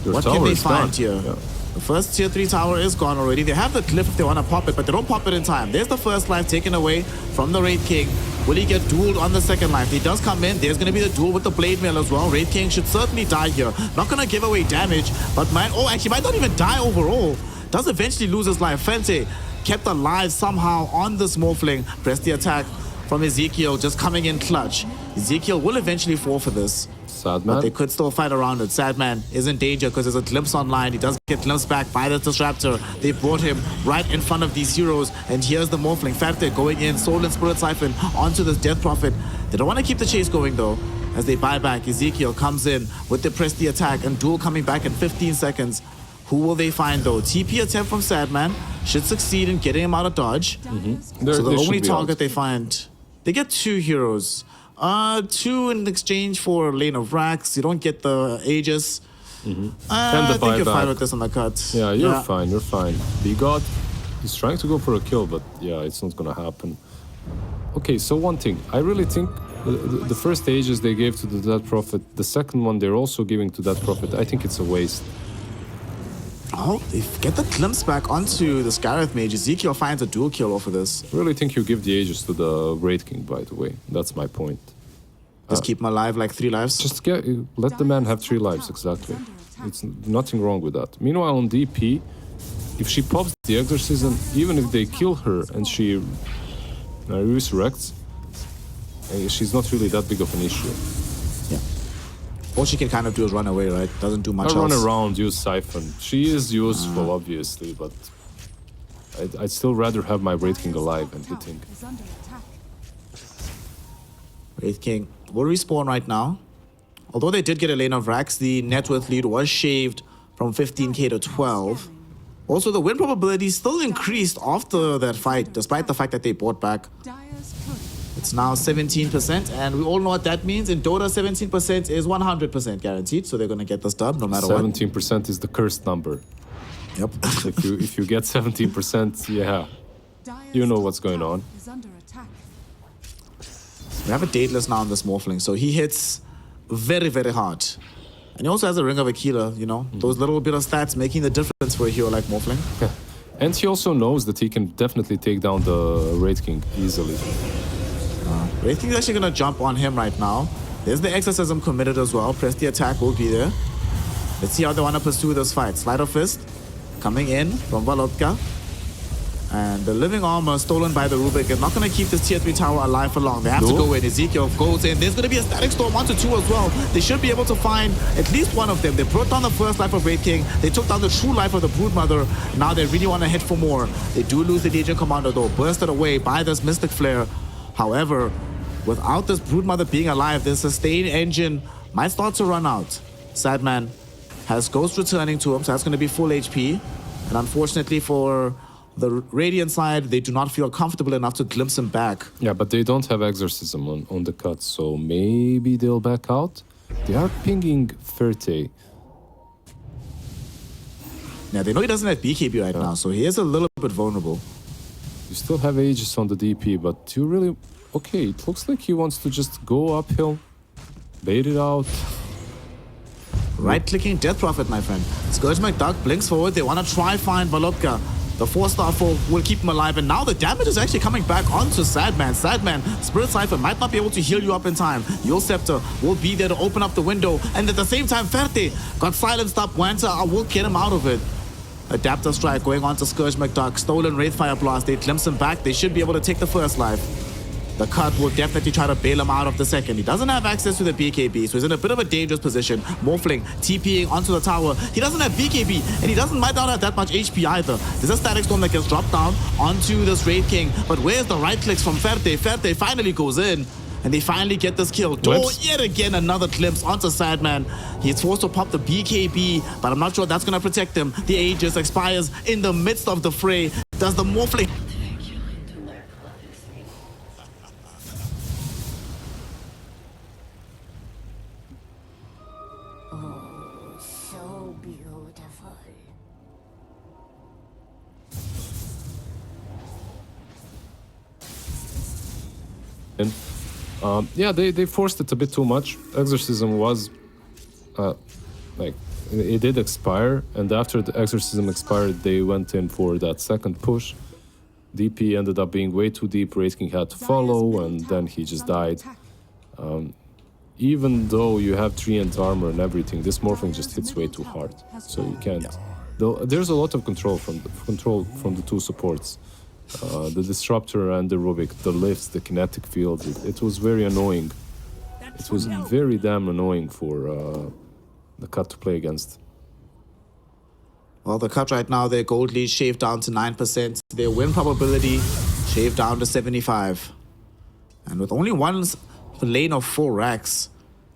A: What can they find here?
B: Yeah.
A: The first tier 3 tower is gone already. They have the Glyph if they want to pop it, but they don't pop it in time. There's the first life taken away from the Wraith King. Will he get dueled on the second life? He does come in. There's going to be the duel with the Blade Mail as well. Wraith King should certainly die here. Not going to give away damage, but might... Oh, actually, might not even die overall. Does eventually lose his life. Fente kept alive somehow on this Morphling. Press the attack from Ezekiel, just coming in clutch. Ezekiel will eventually fall for this.
B: Sad
A: But
B: man.
A: they could still fight around it. Sad man is in danger because there's a glimpse online. He does get glimpsed back by the Disruptor. They brought him right in front of these heroes. And here's the Morphling. Fante going in. Soul and Spirit Siphon onto this Death Prophet. They don't want to keep the chase going though. As they buy back, Ezekiel comes in with the press the attack and duel coming back in 15 seconds. Who will they find though? TP attempt from Sadman should succeed in getting him out of dodge. So the only target they find, they get 2 heroes. 2 in exchange for a lane of racks. You don't get the Aegis. I think you're fine with this on the cut.
B: Yeah, you're fine, you're fine. B-God, he's trying to go for a kill, but yeah, it's not gonna happen. Okay, so one thing. I really think the first Aegis they gave to the Dead Prophet, the second one they're also giving to Dead Prophet, I think it's a waste.
A: Oh, they get the glimpse back onto the Scarith Mage. Ezekiel finds a dual kill off of this.
B: I really think you give the Aegis to the Wraith King, by the way. That's my point.
A: Just keep him alive like 3 lives.
B: Just let the man have 3 lives, exactly. It's nothing wrong with that. Meanwhile, on DP, if she pops the Exorcism, even if they kill her and she resurrects, she's not really that big of an issue.
A: Yeah. All she can kind of do is run away, right? Doesn't do much else.
B: Run around, use Siphon. She is useful, obviously, but I'd still rather have my Wraith King alive and hitting.
A: Wraith King will respawn right now. Although they did get a lane of racks, the net worth lead was shaved from 15k to 12. Also, the win probability still increased after that fight, despite the fact that they bought back.
C: Dire's turret
A: It's now 17%, and we all know what that means. In Dota, 17% is 100% guaranteed, so they're going to get this dub no matter
B: 17% is the cursed number.
A: what. Yep.
B: If you get 17%, yeah, you know what's going on.
C: Is under attack.
A: We have a dateless now on this Morphling, so he hits very, very hard. And he also has a Ring of Aquila, you know, those little bit of stats making the difference for a hero like Morphling.
B: Yeah. And he also knows that he can definitely take down the Raid King easily.
A: Wraith King's actually going to jump on him right now. There's the Exorcism committed as well. Press the attack will be there. Let's see how they want to pursue this fight. Sleight of Fist coming in from Valotka. And the living armor stolen by the Rubik is not going to keep this tier 3 tower alive for long. They have to go in. Ezekiel goes in. There's going to be a Static Storm 1 to 2 as well. They should be able to find at least one of them. They brought down the first life of Wraith King. They took down the true life of the Broodmother. Now they really want to hit for more. They do lose the Legion Commander though. Bursted away by this Mystic Flare. However, without this Broodmother being alive, the sustain engine might start to run out. Sadman has Ghost returning to him, so that's going to be full HP. And unfortunately for the Radiant side, they do not feel comfortable enough to glimpse him back.
B: Yeah, but they don't have Exorcism on the cut, so maybe they'll back out. They are pinging Ferte.
A: Yeah, they know he doesn't have BKB right now, so he is a little bit vulnerable.
B: You still have Aegis on the DP, but you really... Okay, it looks like he wants to just go uphill, bait it out.
A: Right-clicking Death Prophet, my friend. Scourge McDuck blinks forward. They want to try find Valotka. The 4-star foe will keep him alive, and now the damage is actually coming back onto Sadman. Sadman, Spirit Cypher might not be able to heal you up in time. Your Scepter will be there to open up the window, and at the same time, Ferte got silenced up. Wanta will get him out of it. Adapter Strike going on to Scourge McDuck. Stolen Wraithfire Blast. They glimpse him back. They should be able to take the first life. The Cut will definitely try to bail him out of the second. He doesn't have access to the BKB, so he's in a bit of a dangerous position. Morphling TPing onto the tower. He doesn't have BKB, and he might not have that much HP either. There's a Static Storm that gets dropped down onto this Raid King, but where's the right clicks from Ferte? Ferte finally goes in, and they finally get this kill. Oh, yet again another glimpse onto Sadman. He's forced to pop the BKB, but I'm not sure that's going to protect him. The Aegis expires in the midst of the fray. Does the Morphling...
D: So beautiful.
B: And yeah, they forced it a bit too much. Exorcism was like it did expire, and after the Exorcism expired, they went in for that second push. DP ended up being way too deep. Raid King had to follow, and then he just died. Even though you have 3-int armor and everything, this Morphling just hits way too hard, so you can't. Though there's a lot of control from the two supports. The Disruptor and the Rubik, the lifts, the kinetic field, it was very annoying. It was very damn annoying for the Cut to play against.
A: Well, the Cut right now, their gold lead shaved down to 9%. Their win probability shaved down to 75. And with only one lane of 4 racks,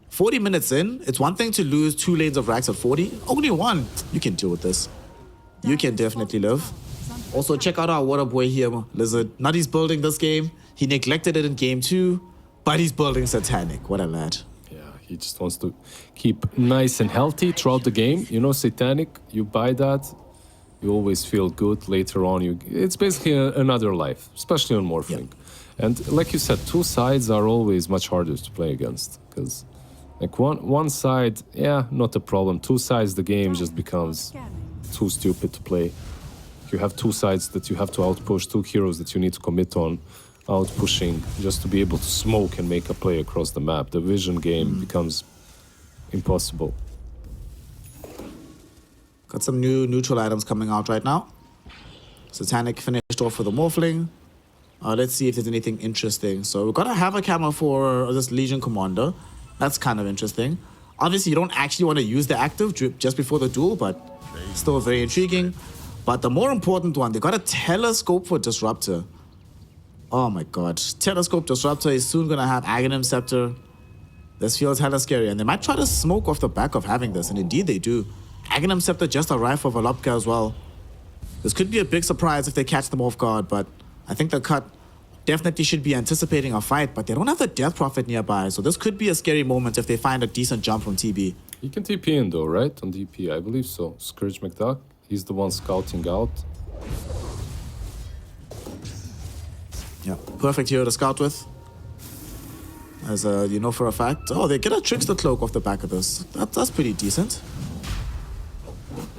A: 40 minutes in, it's one thing to lose 2 lanes of racks at 40. Only one. You can deal with this. You can definitely live. Also, check out our water boy here, Lizard. Nutty's building this game. He neglected it in game 2, but he's building Satanic. What a lad.
B: Yeah, he just wants to keep nice and healthy throughout the game. You know, Satanic, you buy that, you always feel good later on. It's basically another life, especially on Morphling. Yeah. And like you said, 2 sides are always much harder to play against, because like one side, yeah, not a problem. 2 sides, the game just becomes too stupid to play. You have 2 sides that you have to outpush, 2 heroes that you need to commit on outpushing just to be able to smoke and make a play across the map. The vision game becomes impossible.
A: Got some new neutral items coming out right now. Satanic finished off with the Morphling. Let's see if there's anything interesting. So we've got to have a camera for this Legion Commander. That's kind of interesting. Obviously, you don't actually want to use the active just before the duel, but still very intriguing. But the more important one, they got a Telescope for Disruptor. Oh my god. Telescope Disruptor is soon going to have Aghanim Scepter. This feels hella scary. And they might try to smoke off the back of having this. And indeed they do. Aghanim Scepter just arrived for Valopka as well. This could be a big surprise if they catch them off guard. But I think the Cut definitely should be anticipating a fight, but they don't have the Death Prophet nearby, so this could be a scary moment if they find a decent jump from TB.
B: You can TP in though, right? On DP, I believe so. Scourge McDuck, he's the one scouting out.
A: Yeah, perfect hero to scout with. As you know for a fact. Oh, they get a Trickster Cloak off the back of this. That's pretty decent.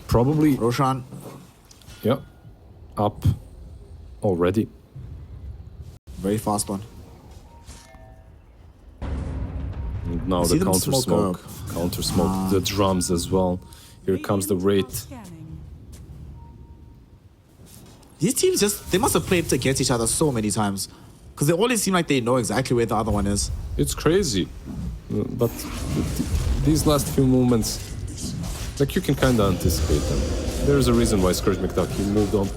B: Probably,
A: Roshan.
B: yeah, up already.
A: Very fast one.
B: And now
A: see
B: the
A: them
B: counter
A: smoke
B: smoke.
A: up.
B: Counter smoke, the drums as well. Here comes the
C: Radiant are
B: Wraith.
C: scanning.
A: These teams they must have played against each other so many times. Because they always seem like they know exactly where the other one is.
B: It's crazy. But these last few moments, like you can kind of anticipate them. There's a reason why Scourge McDuck, he moved on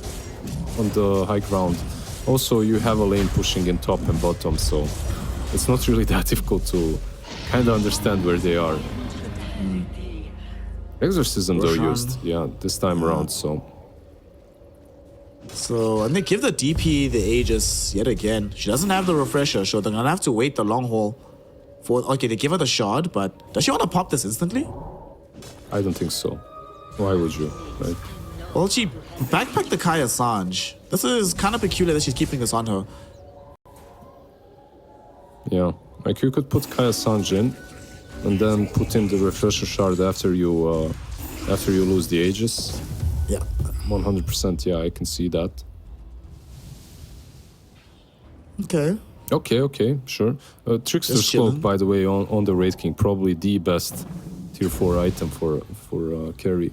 B: the high ground. Also, you have a lane pushing in top and bottom, so it's not really that difficult to kind of understand where they are. Exorcism though
A: Roshan.
B: used, yeah, this time around, so.
A: So, and they give the DP the Aegis yet again. She doesn't have the refresher, so they're gonna have to wait the long haul for. Okay, they give her the shard, but does she want to pop this instantly?
B: I don't think so. Why would you, right?
A: Well, she backpacked the Kaya Sanj. This is kind of peculiar that she's keeping this on her.
B: Yeah, like you could put Kaya Sanj in, and then put in the refresher shard after you lose the Aegis.
A: Yeah.
B: 100%, yeah, I can see that.
A: Okay.
B: Okay, sure. Trickster's
A: Just chilling.
B: Cloak, by the way, on the Raid King, probably the best tier 4 item for carry.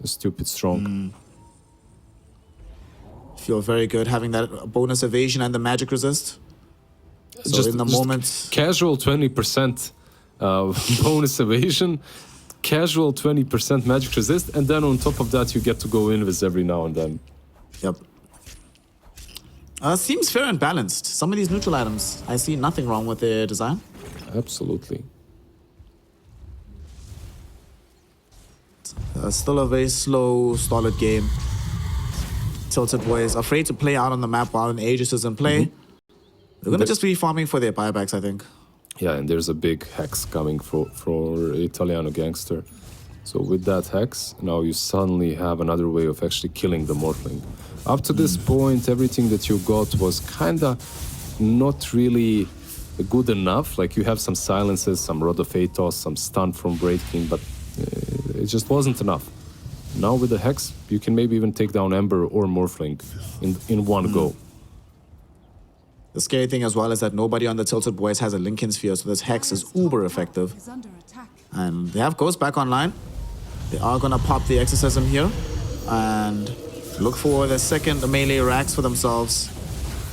B: Stupid strong.
A: Feel very good having that bonus evasion and the magic resist. So in the moment,
B: Casual 20% bonus evasion, casual 20% magic resist, and then on top of that you get to go invis every now and then.
A: yep. Seems fair and balanced. Some of these neutral items, I see nothing wrong with their design.
B: Absolutely.
A: Still a very slow, solid game. TiltedBoys afraid to play out on the map while an Aegis is in play. They're gonna just be farming for their buybacks, I think.
B: Yeah, and there's a big hex coming for Italiano Gangster. So with that hex, now you suddenly have another way of actually killing the Morphling. Up to this point, everything that you got was kinda not really good enough. Like you have some silences, some Rod of Athos, some stun from Braid King, but it just wasn't enough. Now with the hex, you can maybe even take down Ember or Morphling in one go.
A: The scary thing as well is that nobody on the TiltedBoys has a Lincoln Sphere, so this hex is uber effective.
C: Is under attack.
A: And they have Ghost back online. They are gonna pop the Exorcism here and look for their second melee racks for themselves.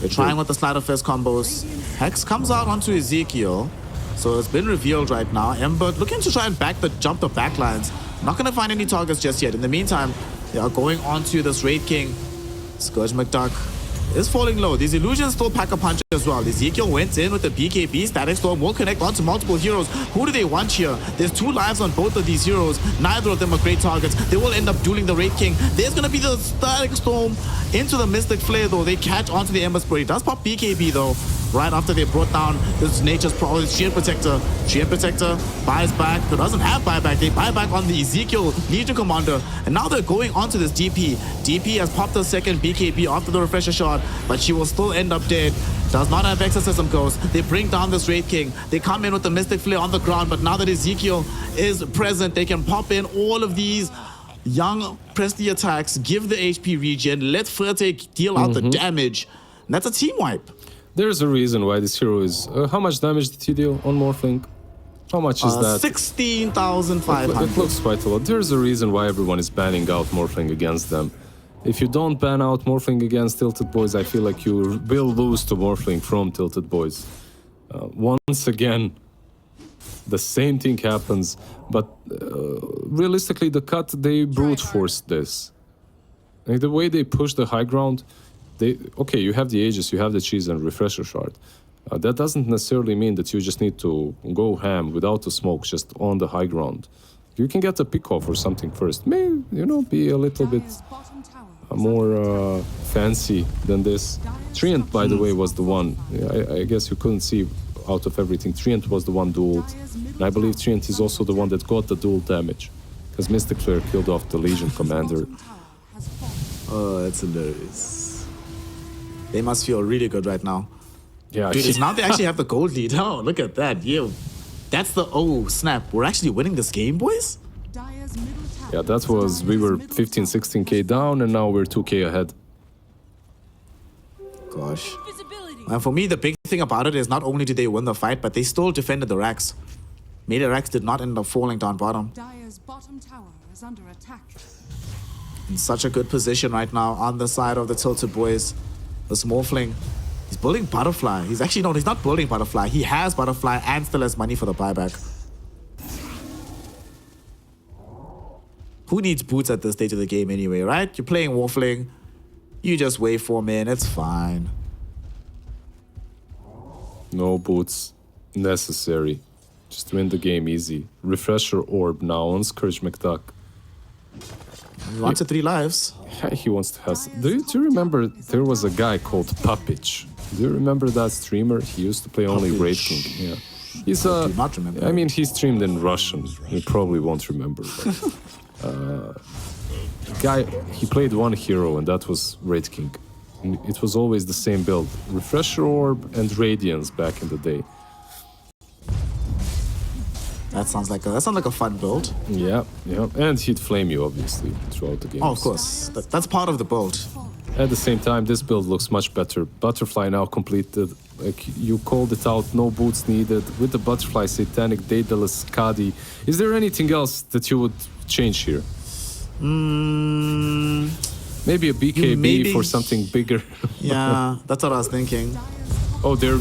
A: They're trying with the Sleight of Fist combos. Hex comes out onto Ezekiel, so it's been revealed right now. Ember looking to try and jump the backlines. Not gonna find any targets just yet. In the meantime, they are going onto this Raid King. Scourge McDuck is falling low. These illusions still pack a punch as well. Ezekiel went in with the BKB. Static Storm will connect onto multiple heroes. Who do they want here? There's 2 lives on both of these heroes. Neither of them are great targets. They will end up dueling the Raid King. There's going to be the Static Storm into the Mystic Flare though. They catch onto the Ember Spirit. He does pop BKB though. Right after they brought down this Nature's Shield Protector. Shield Protector buys back. Who doesn't have buyback. They buy back on the Ezekiel Legion Commander. And now they're going onto this DP. DP has popped a second BKB after the refresher shot, but she will still end up dead. Does not have Exorcism Ghost. They bring down this Raid King. They come in with the Mystic Flare on the ground, but now that Ezekiel is present, they can pop in all of these young press the attacks, give the HP regen, let Fertek deal out the damage. And that's a team wipe.
B: There's a reason why this hero is... how much damage did he deal on Morphling? How much is that?
A: 16,500.
B: It looks quite a lot. There's a reason why everyone is banning out Morphling against them. If you don't ban out Morphling against TiltedBoys, I feel like you will lose to Morphling from TiltedBoys. Once again, the same thing happens, but realistically, the Cut, they brute forced this. Like the way they push the high ground, okay, you have the Aegis, you have the Cheese and Refresher Shard. That doesn't necessarily mean that you just need to go ham without the smoke, just on the high ground. You can get a pick off or something first. Maybe, be a little bit
C: Dire's bottom tower
B: fancy than this. Treant, by the way, was the one. I guess you couldn't see out of everything. Treant was the one dueled. And I believe Treant is also the one that got the dual damage. Because Mystic Flare killed off the Legion Commander.
A: Oh, that's hilarious. They must feel really good right now.
B: Yeah,
A: Dude, it's now they actually have the gold lead. Oh, look at that. Yo, that's the... Oh, snap. We're actually winning this game, boys?
C: Dire's middle tower
B: yeah, that was... We were 15, 16k down, and now we're 2k ahead.
A: Gosh. And for me, the big thing about it is not only did they win the fight, but they still defended the racks. Maybe the racks did not end up falling down bottom.
C: Dire's bottom tower is under attack.
A: In such a good position right now on the side of the Tilted Boys. The Smurfling. He's building Butterfly. He's actually, no, he's not building Butterfly. He has Butterfly and still has money for the buyback. Who needs boots at this stage of the game anyway, right? You're playing Warfling. You just wait for me and it's fine.
B: No boots necessary. Just win the game easy. Refresher Orb now on Scourge McDuck.
A: He wants 3 lives.
B: He wants to have... Do you remember there was a guy called Papich? Do you remember that streamer? He used to play only
A: Papich.
B: Raid King. Yeah. He's
A: I do not remember.
B: I mean, he streamed in Russian. You probably won't remember. But, guy, he played one hero, and that was Raid King. And it was always the same build. Refresher Orb and Radiance back in the day.
A: That sounds like a fun build.
B: Yeah, yeah. And he'd flame you, obviously, throughout the game.
A: Oh, of course. That's part of the build.
B: At the same time, this build looks much better. Butterfly now completed. Like, you called it out, no boots needed. With the Butterfly, Satanic, Daedalus, Skadi. Is there anything else that you would change here? Maybe a BKB for something bigger.
A: Yeah, that's what I was thinking.
B: Oh, they're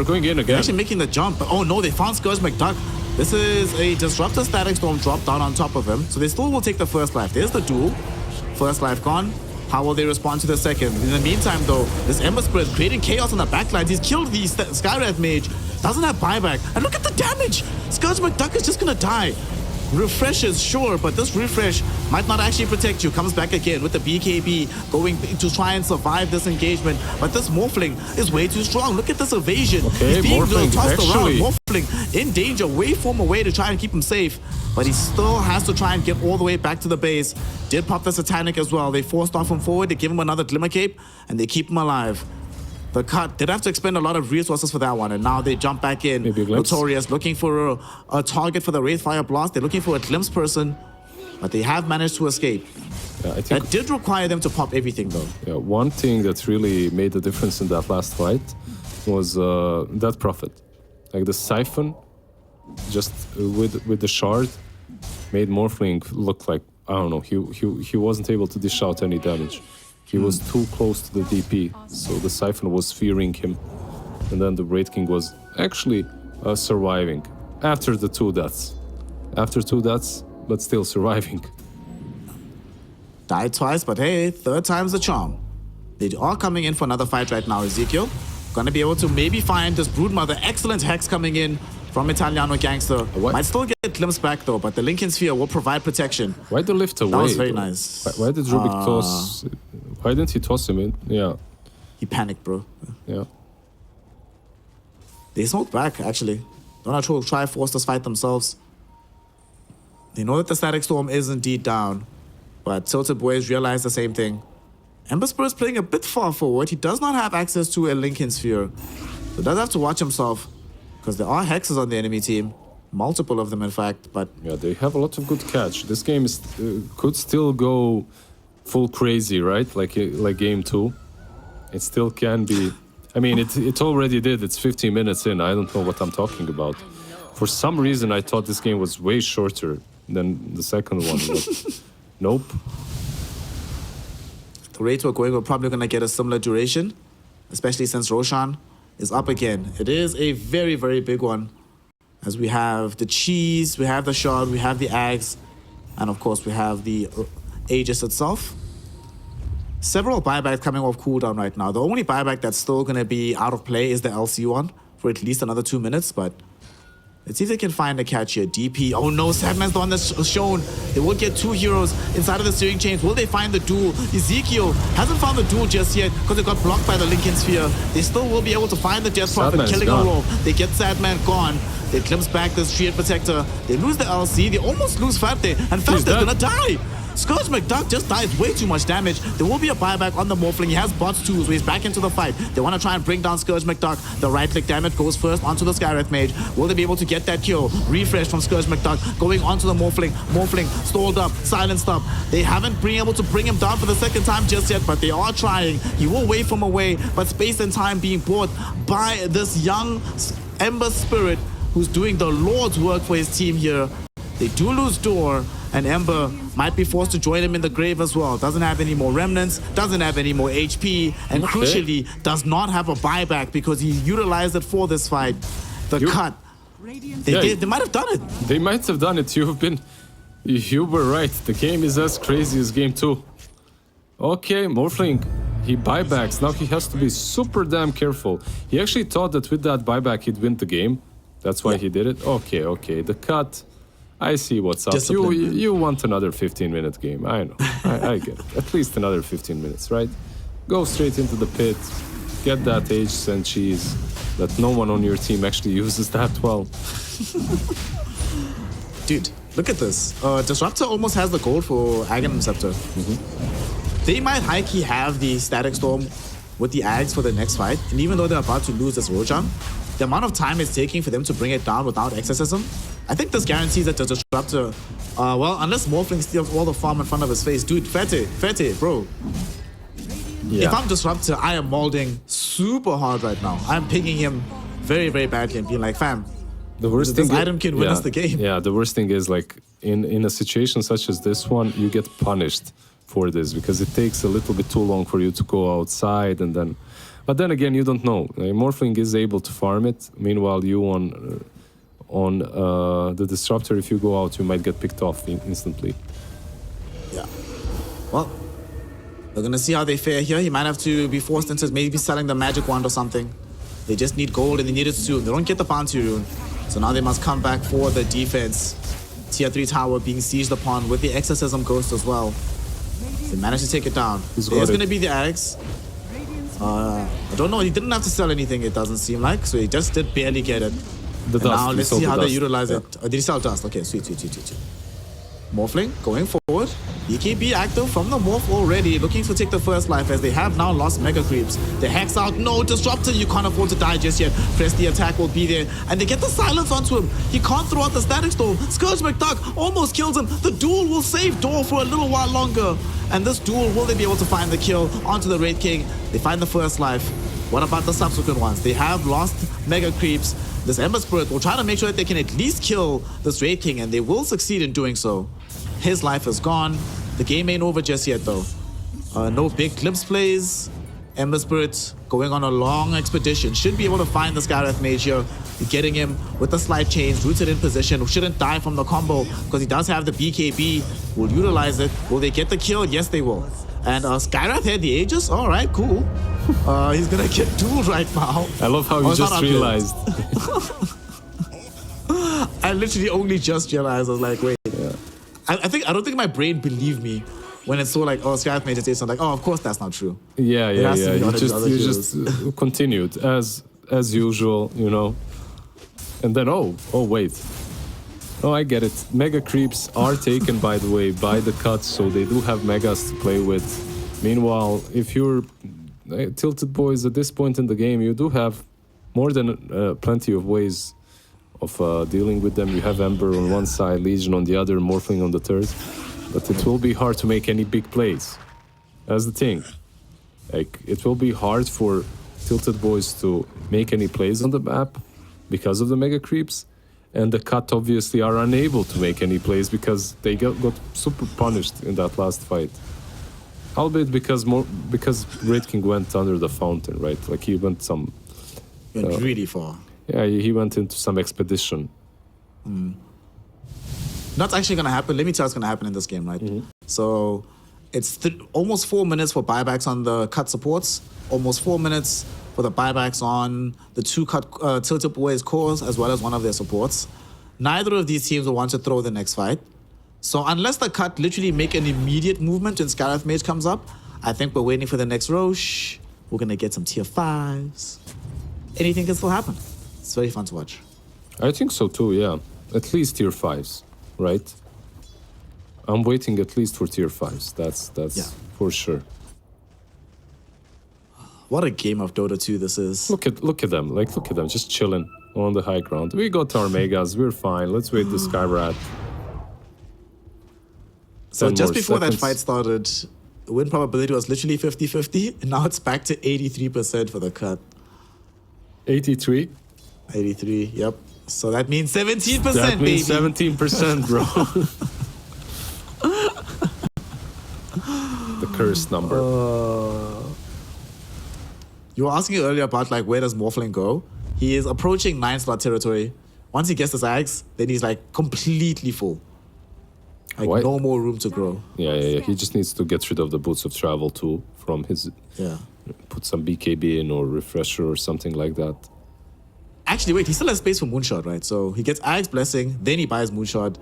B: going in
A: They're
B: again.
A: actually making the jump. Oh no, they found Scourge McDuck. This is a Disruptor Static Storm drop down on top of him. So they still will take the first life. There's the duel. First life gone. How will they respond to the second? In the meantime, though, this Ember Spirit creating chaos on the backlines. He's killed the Skywrath Mage. Doesn't have buyback. And look at the damage. Scourge McDuck is just gonna die. Refreshes, sure, but this refresh might not actually protect you. Comes back again with the BKB going to try and survive this engagement. But this Morphling is way too strong. Look at this evasion.
B: Okay,
A: He's being
B: Morphling,
A: tossed
B: actually.
A: around. Morphling in danger, way from away to try and keep him safe. But he still has to try and get all the way back to the base. Did pop the Satanic as well. They forced off him forward. They give him another Glimmer Cape, and they keep him alive. The cut did have to expend a lot of resources for that one, and now they jump back in.
B: Maybe a glimpse.
A: Notorious looking for a target for the Wraithfire Blast. They're looking for a glimpse person, but they have managed to escape.
B: Yeah, I think
A: That did require them to pop everything, though.
B: yeah, one thing that really made a difference in that last fight was that Prophet. Like the Siphon, just with the shard, made Morphling look like, I don't know, he wasn't able to dish out any damage. He was too close to the DP, so the Siphon was fearing him. And then the Raid King was actually surviving after the 2 deaths. After 2 deaths, but still surviving.
A: Died twice, but hey, third time's the charm. They are coming in for another fight right now, Ezekiel. Gonna be able to maybe find this Broodmother. Excellent Hex coming in from Italiano Gangster.
B: What?
A: Might still get glimpse back though, but the Lincoln Sphere will provide protection.
B: Why the lift away?
A: That was very
B: though?
A: nice.
B: Why did Rubik toss? Why didn't he toss him in? Yeah,
A: He panicked, bro.
B: yeah.
A: They smoked back, actually. Don't will try force this fight themselves. They know that the Static Storm is indeed down, but Tilted Boys realize the same thing. Ember Spirit's playing a bit far forward. He does not have access to a Lincoln Sphere, so does have to watch himself, because there are hexes on the enemy team. Multiple of them, in fact, but
B: Yeah, they have a lot of good catch. This game is could still go full crazy, right? Like game 2. It still can be. I mean, it already did. It's 15 minutes in. I don't know what I'm talking about. For some reason, I thought this game was way shorter than the second one. But nope.
A: the rate we're going, we're probably going to get a similar duration, especially since Roshan is up again. It is a very, very big one, as we have the cheese, we have the shard, we have the axe, and of course we have the Aegis itself. Several buybacks coming off cooldown right now. The only buyback that's still going to be out of play is the LC one for at least another 2 minutes, but Let's see if they can find a catch here. DP. Oh no, Sadman's the one that's shown. They will get two heroes inside of the steering chains. Will they find the duel? Ezekiel hasn't found the duel just yet because they got blocked by the Lincoln Sphere. They still will be able to find the Death Prophet,
B: Sadman's
A: killing
B: gone.
A: a roll. They get Sadman gone. They glimpse back this Triad Protector. They lose the LC. They almost lose Fate. And Fate's
B: dead.
A: gonna die. Scourge McDuck just dies way too much damage. There will be a buyback on the Morphling. He has bots too, so he's back into the fight. They want to try and bring down Scourge McDuck. The right click damage goes first onto the Skywrath Mage. Will they be able to get that kill? Refresh from Scourge McDuck going onto the Morphling. Morphling stalled up, silenced up. They haven't been able to bring him down for the second time just yet, but they are trying. He will wave from away, but space and time being bought by this young Ember Spirit who's doing the Lord's work for his team here. They do lose Door, and Ember might be forced to join him in the grave as well. Doesn't have any more remnants, doesn't have any more HP, and crucially, does not have a buyback because he utilized it for this fight. The cut. They might have done it.
B: They might have done it. You were right. The game is as crazy as game 2. Okay, Morphling, he buybacks. Now he has to be super damn careful. He actually thought that with that buyback he'd win the game. That's why he did it. Okay. The cut. I see what's up. You want another 15-minute game. I know. I get it. At least another 15 minutes, right? Go straight into the pit. Get that aged and cheese that no one on your team actually uses that well.
A: Dude, look at this. Disruptor almost has the gold for Aghanim Scepter. They might high-key have the Static Storm with the Ags for the next fight. And even though they're about to lose this Rojan, the amount of time it's taking for them to bring it down without Exorcism, I think this guarantees that the Disruptor, well, unless Morphling steals all the farm in front of his face. Dude, Fete, bro.
B: Yeah.
A: If I'm Disruptor, I am molding super hard right now. I'm picking him very, very badly and being like, fam,
B: the worst
A: this
B: thing
A: item can win us the game.
B: Yeah, the worst thing is like in a situation such as this one, you get punished for this because it takes a little bit too long for you to go outside and then. But then again, you don't know. Morphling is able to farm it. Meanwhile, you on the Disruptor, if you go out, you might get picked off instantly.
A: Yeah. Well, we're gonna see how they fare here. He might have to be forced into maybe selling the magic wand or something. They just need gold and they need it soon. They don't get the bounty rune. So now they must come back for the defense. Tier 3 tower being sieged upon with the Exorcism Ghost as well. They managed to take it down. There's gonna be the Axe. I don't know, he didn't have to sell anything, it doesn't seem like. So he just did barely get it.
B: The dust.
A: Now let's see how they
B: dust.
A: utilize it. Did he sell dust? Okay, sweet. Morphling going forward. BKB active from the Morph already, looking to take the first life as they have now lost Mega Creeps. The Hex out, no, Disruptor, you can't afford to die just yet. Press the attack will be there, and they get the silence onto him. He can't throw out the Static Storm. Scourge McDuck almost kills him. The duel will save Door for a little while longer. And this duel, will they be able to find the kill onto the Raid King? They find the first life. What about the subsequent ones? They have lost Mega Creeps. This Ember Spirit will try to make sure that they can at least kill this Raid King, and they will succeed in doing so. His life is gone. The game ain't over just yet, though. No big glimpse plays. Ember Spirit going on a long expedition. Should be able to find the Skywrath Mage here. Getting him with the slide chains, rooted in position. Shouldn't die from the combo because he does have the BKB. Will utilize it. Will they get the kill? Yes, they will. And Skywrath had the Aegis. All right, cool. He's gonna get dueled right now.
B: I love how you just realized.
A: I literally only just realized. I was like, wait. Yeah. I don't think my brain believed me when it saw like, oh, Skywrath made it. So I'm like, oh, of course that's not true.
B: Yeah. You just continued as usual, you know. And then oh wait. Oh, I get it. Mega creeps are taken, by the way, by the cuts, so they do have megas to play with. Meanwhile, if you're Tilted Boys at this point in the game, you do have more than plenty of ways of dealing with them. You have Ember on one side, Legion on the other, Morphling on the third. But it will be hard to make any big plays. That's the thing. Like, it will be hard for Tilted Boys to make any plays on the map because of the mega creeps. And the cut obviously are unable to make any plays because they got super punished in that last fight. Albeit because Raid King went under the fountain, right? Like he went
A: went really far.
B: Yeah, he went into some expedition.
A: That's actually gonna happen. Let me tell you what's gonna happen in this game, right? So it's almost 4 minutes for buybacks on the cut supports, almost 4 minutes for the buybacks on the two TiltedBoys cores as well as one of their supports. Neither of these teams will want to throw the next fight. So unless the Cut literally make an immediate movement when Scarlet Mage comes up, I think we're waiting for the next Roche. We're going to get some tier 5s. Anything can still happen. It's very fun to watch.
B: I think so too, yeah. At least tier 5s, right? I'm waiting at least for tier 5s. That's
A: Yeah.
B: for sure.
A: What a game of Dota 2 this is.
B: Look at them. Like, look at them just chilling on the high ground. We got our megas. We're fine. Let's wait the Skyrat.
A: So
B: 10
A: just
B: more
A: before that
B: seconds.
A: fight started, the win probability was literally 50-50. And now it's back to 83% for the Cut.
B: 83.
A: 83, yep. So that means 17%,
B: That means
A: baby.
B: 17%, bro. The cursed number.
A: You were asking earlier about like where does Morphling go? He is approaching 9-slot territory. Once he gets his Axe, then he's like completely full. Like
B: Why-
A: no more room to grow.
B: Yeah. He just needs to get rid of the boots of travel too from his.
A: Yeah.
B: Put some BKB in or refresher or something like that.
A: Actually, wait, he still has space for Moonshot, right? So he gets Axe Blessing, then he buys Moonshot,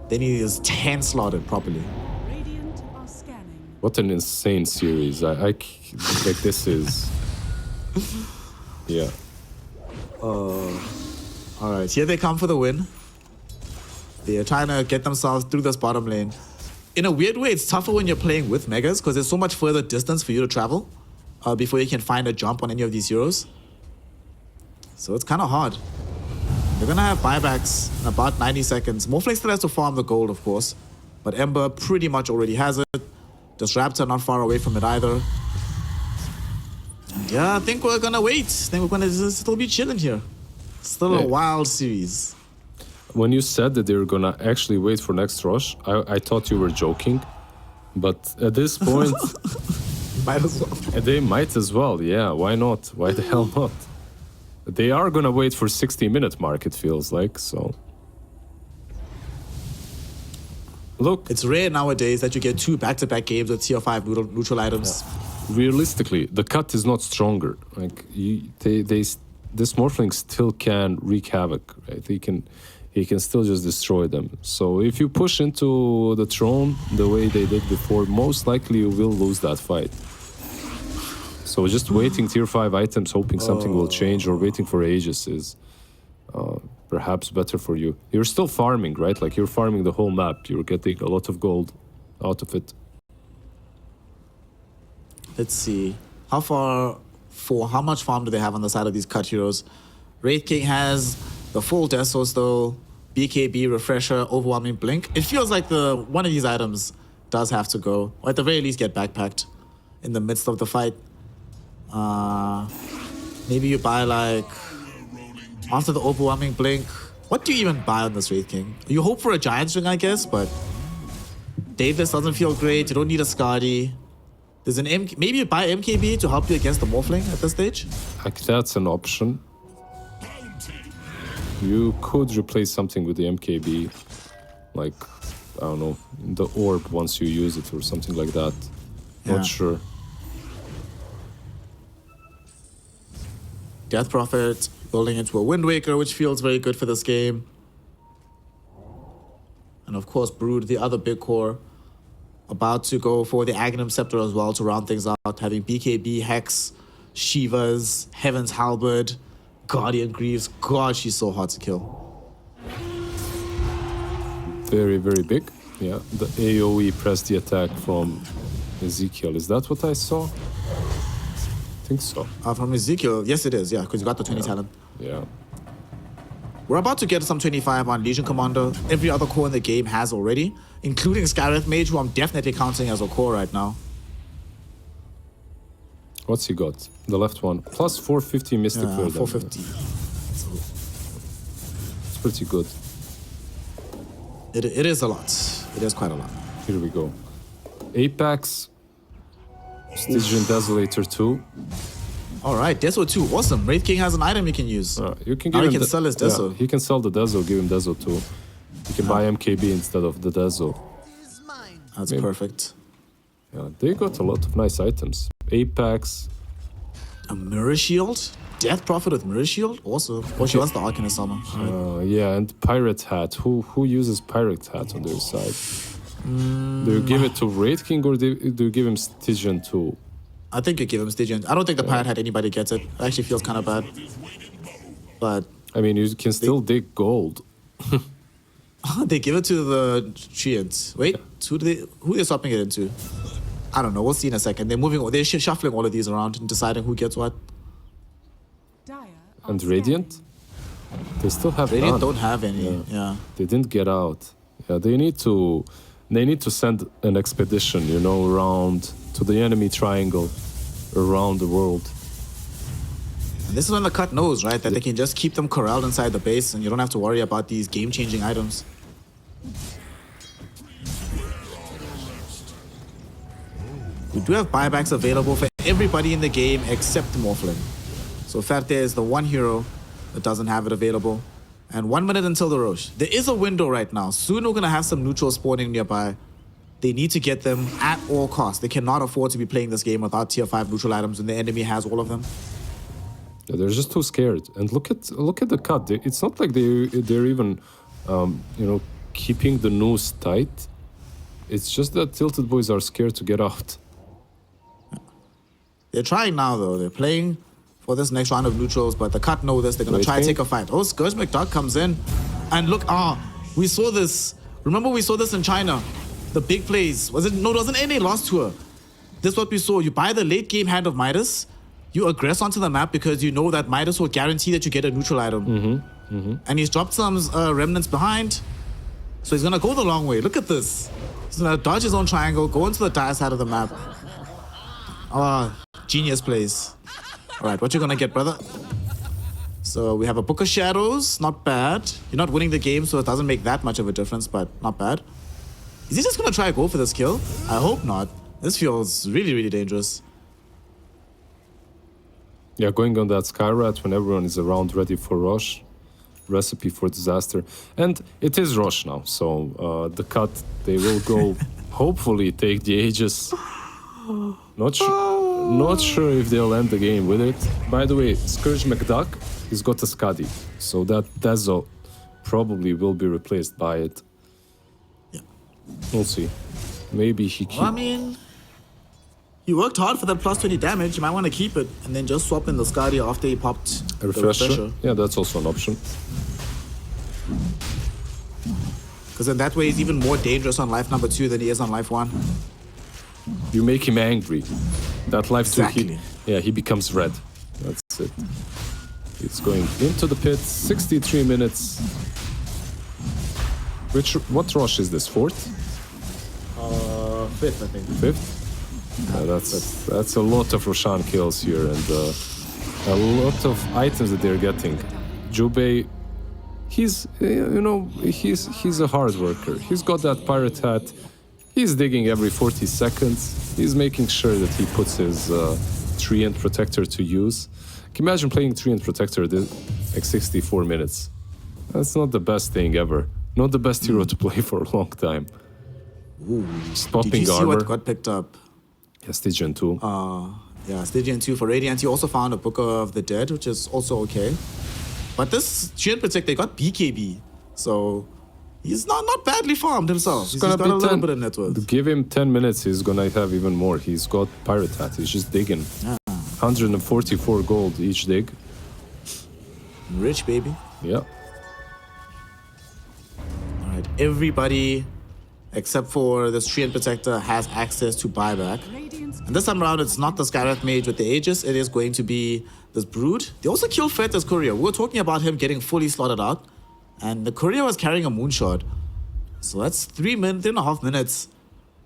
A: then he is 10 slotted properly.
C: Radiant are scanning.
B: What an insane series! Like this is. Yeah.
A: All right, here they come for the win. They are trying to get themselves through this bottom lane. In a weird way, it's tougher when you're playing with Megas because there's so much further distance for you to travel before you can find a jump on any of these heroes. So it's kind of hard. They're going to have buybacks in about 90 seconds. Morphling still has to farm the gold, of course. But Ember pretty much already has it. Disruptor not far away from it either. And yeah, I think we're going to wait. I think we're going to still be chilling here. Still a
B: Yeah.
A: wild series.
B: When you said that they were gonna actually wait for next rush, I thought you were joking. But at this point,
A: Might as well.
B: they might as well. Yeah, why not? Why the hell not? They are gonna wait for 60-minute mark, it feels like, so. Look,
A: It's rare nowadays that you get 2 back-to-back games with tier 5 neutral items.
B: realistically, the cut is not stronger. Like, this Morphling still can wreak havoc, right? He can still just destroy them. So if you push into the throne the way they did before, most likely you will lose that fight. So just waiting tier 5 items, hoping something will change, or waiting for Aegis is perhaps better for you. You're still farming, right? Like, you're farming the whole map. You're getting a lot of gold out of it.
A: Let's see. How much farm do they have on the side of these cut heroes? Wraith King has the full Desos though. BKB, Refresher, Overwhelming Blink. It feels like one of these items does have to go. Or at the very least get backpacked in the midst of the fight. Maybe you buy like after the Overwhelming Blink. What do you even buy on this Wraith King? You hope for a Giant String, I guess, but Daedalus doesn't feel great. You don't need a Skadi. There's maybe you buy MKB to help you against the Morphling at this stage.
B: Like, that's an option. You could replace something with the MKB, like, I don't know, the orb once you use it or something like that.
A: Yeah.
B: Not sure.
A: Death Prophet building into a Wind Waker, which feels very good for this game. And of course, Brood, the other big core, about to go for the Aghanim Scepter as well to round things out, having BKB, Hex, Shivas, Heaven's Halberd, Guardian Greaves. God, she's so hard to kill.
B: Very, very big. Yeah, the AoE pressed the attack from Ezekiel. Is that what I saw? I think so.
A: From Ezekiel, yes it is, yeah, because you got the 20 talent.
B: Yeah.
A: We're about to get some 25 on Legion Commander. Every other core in the game has already, including Skywrath Mage, who I'm definitely counting as a core right now.
B: What's he got? The left one. Plus 450 Mystic Flare.
A: 450.
B: It's pretty good.
A: It is a lot. It is quite a lot.
B: Here we go. Apex. Stygian Desolator 2.
A: All right, Deso 2, awesome. Wraith King has an item he can use.
B: You can
A: Now
B: give
A: he
B: him
A: can sell his Deso.
B: Yeah, he can sell the Deso, give him Deso too. You can buy MKB instead of the Deso.
A: That's
B: Maybe.
A: perfect.
B: Yeah, they got a lot of nice items. Apex.
A: A mirror shield? Death Prophet with mirror shield? Awesome. Oh, she wants the Arcanist summon.
B: Yeah, and Pirate Hat. Who uses Pirate Hat on their side? Do you give it to Wraith King or do you give him Stygian too?
A: I think you give him Stygian. I don't think the Pirate Hat anybody gets it. It actually feels kind of bad. But
B: I mean, you can still dig gold.
A: they give it to the Treants. Wait, who are they swapping it into? I don't know. We'll see in a second. They're shuffling all of these around and deciding who gets what.
C: Dire are
B: And
C: scanning.
B: Radiant? They still have
A: Radiant
B: none.
A: don't have any. Yeah.
B: They didn't get out. Yeah, they need to send an expedition, you know, around to the enemy triangle, around the world.
A: And this is when the cut knows, right? That they can just keep them corralled inside the base and you don't have to worry about these game-changing items. We do have buybacks available for everybody in the game except Morphling. So Ferte is the one hero that doesn't have it available. And 1 minute until the Roche. There is a window right now. Soon we're going to have some neutrals spawning nearby. They need to get them at all costs. They cannot afford to be playing this game without tier 5 neutral items when the enemy has all of them.
B: Yeah, they're just too scared. And look at the cut. It's not like they're even, keeping the noose tight. It's just that TiltedBoys are scared to get out.
A: They're trying now, though. They're playing for this next round of neutrals, but the cut know this. They're going to try and take a fight. Oh, Scourge McDuck comes in. And look, we saw this. Remember we saw this in China? The big plays. No, it wasn't any lost tour. This is what we saw. You buy the late game Hand of Midas. You aggress onto the map because you know that Midas will guarantee that you get a neutral item. And he's dropped some remnants behind. So he's going to go the long way. Look at this. He's going to dodge his own triangle, go into the dire side of the map. Genius plays. All right, what you gonna get, brother? So we have a Book of Shadows, not bad. You're not winning the game, so it doesn't make that much of a difference, but not bad. Is he just gonna try to go for this kill? I hope not. This feels really, really dangerous.
B: Yeah, going on that Skyrat when everyone is around ready for Rosh. Recipe for disaster. And it is Rosh now, so the cut, they will go, hopefully take the Aegis. Not sure if they'll end the game with it. By the way, Scourge McDuck, he's got a Skadi, so that Dezo probably will be replaced by it.
A: Yeah.
B: We'll see. Maybe he
A: Well, I mean, he worked hard for that plus 20 damage. You might want to keep it and then just swap in the Skadi after he popped
B: a
A: the
B: refresher. Yeah, that's also an option.
A: Because in that way, he's even more dangerous on life number 2 than he is on life 1.
B: You make him angry. That life
A: Exactly.
B: he becomes red. That's it. It's going into the pit. 63 minutes. What rush is this? 4th?
A: 5th, I think.
B: 5th? Yeah, that's a lot of Roshan kills here and a lot of items that they're getting. Jubei, he's a hard worker. He's got that pirate hat. He's digging every 40 seconds. He's making sure that he puts his Treant Protector to use. Can you imagine playing Treant Protector like 64 minutes? That's not the best thing ever. Not the best hero to play for a long time.
A: Ooh.
B: Stopping
A: Did you see
B: armor.
A: what got picked up?
B: Yeah, Stygian 2.
A: Yeah, Stygian 2 for Radiant. You also found a Book of the Dead, which is also okay. But this Treant Protector got BKB. So he's not badly farmed himself. He's got a little bit of net worth.
B: Give him 10 minutes, he's gonna have even more. He's got Pirate Hat, he's just digging. 144 gold each dig.
A: Rich, baby.
B: Yeah.
A: All right, everybody except for this Treant Protector has access to buyback.
C: Radiant's
A: And this time around, it's not the Skyrath Mage with the Aegis. It is going to be this Brood. They also killed Fetter's Courier. We were talking about him getting fully slotted out. And the Courier was carrying a Moonshot. So that's 3.5 minutes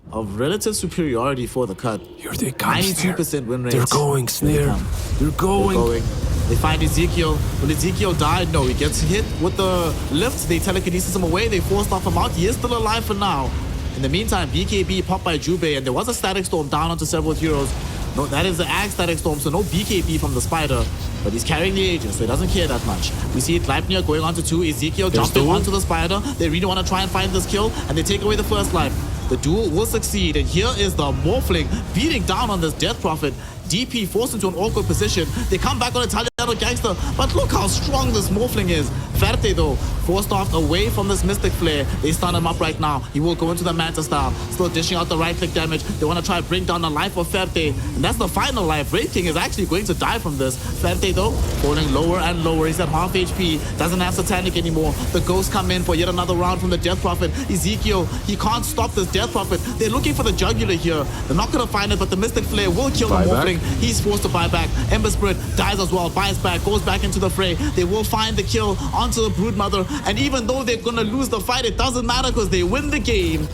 A: of relative superiority for the cut.
B: Here they come.
A: 92% win rate.
B: They're going, Snare. They're going.
A: They find Ezekiel. Will Ezekiel die? No, he gets hit with the lift. They telekinesis him away. They force off him out. He is still alive for now. In the meantime, BKB popped by Jubei, and there was a Static Storm down onto several heroes. No, that is the Ag Static Storm, so no BKB from the Spider. But he's carrying the Aegis, so he doesn't care that much. We see Gleipnir going on to 2. Ezekiel jumping onto the Spider. They really want to try and find this kill, and they take away the first life. The duel will succeed, and here is the Morphling beating down on this Death Prophet. DP forced into an awkward position. They come back on Italiano Gangster, but look how strong this Morphling is. Verte though, forced off away from this Mystic Flare. They stun him up right now. He will go into the Manta style, still dishing out the right click damage. They want to try to bring down the life of Verte, and that's the final life. Wraith King is actually going to die from this. Verte though, falling lower and lower. He's at half HP, doesn't have Satanic anymore. The ghosts come in for yet another round from the Death Prophet. Ezekiel, he can't stop this Death Prophet. They're looking for the Jugular here. They're not going to find it, but the Mystic Flare will kill the Morphling. He's forced to buy back. Ember Spirit dies as well, buys back, goes back into the fray. They will find the kill onto the Broodmother, and even though they're going to lose the fight, it doesn't matter because they win the game.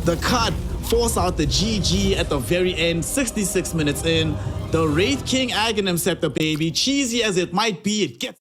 A: The cut force out the GG at the very end, 66 minutes in. The Wraith King Aghanim Scepter, baby. Cheesy as it might be, it gets...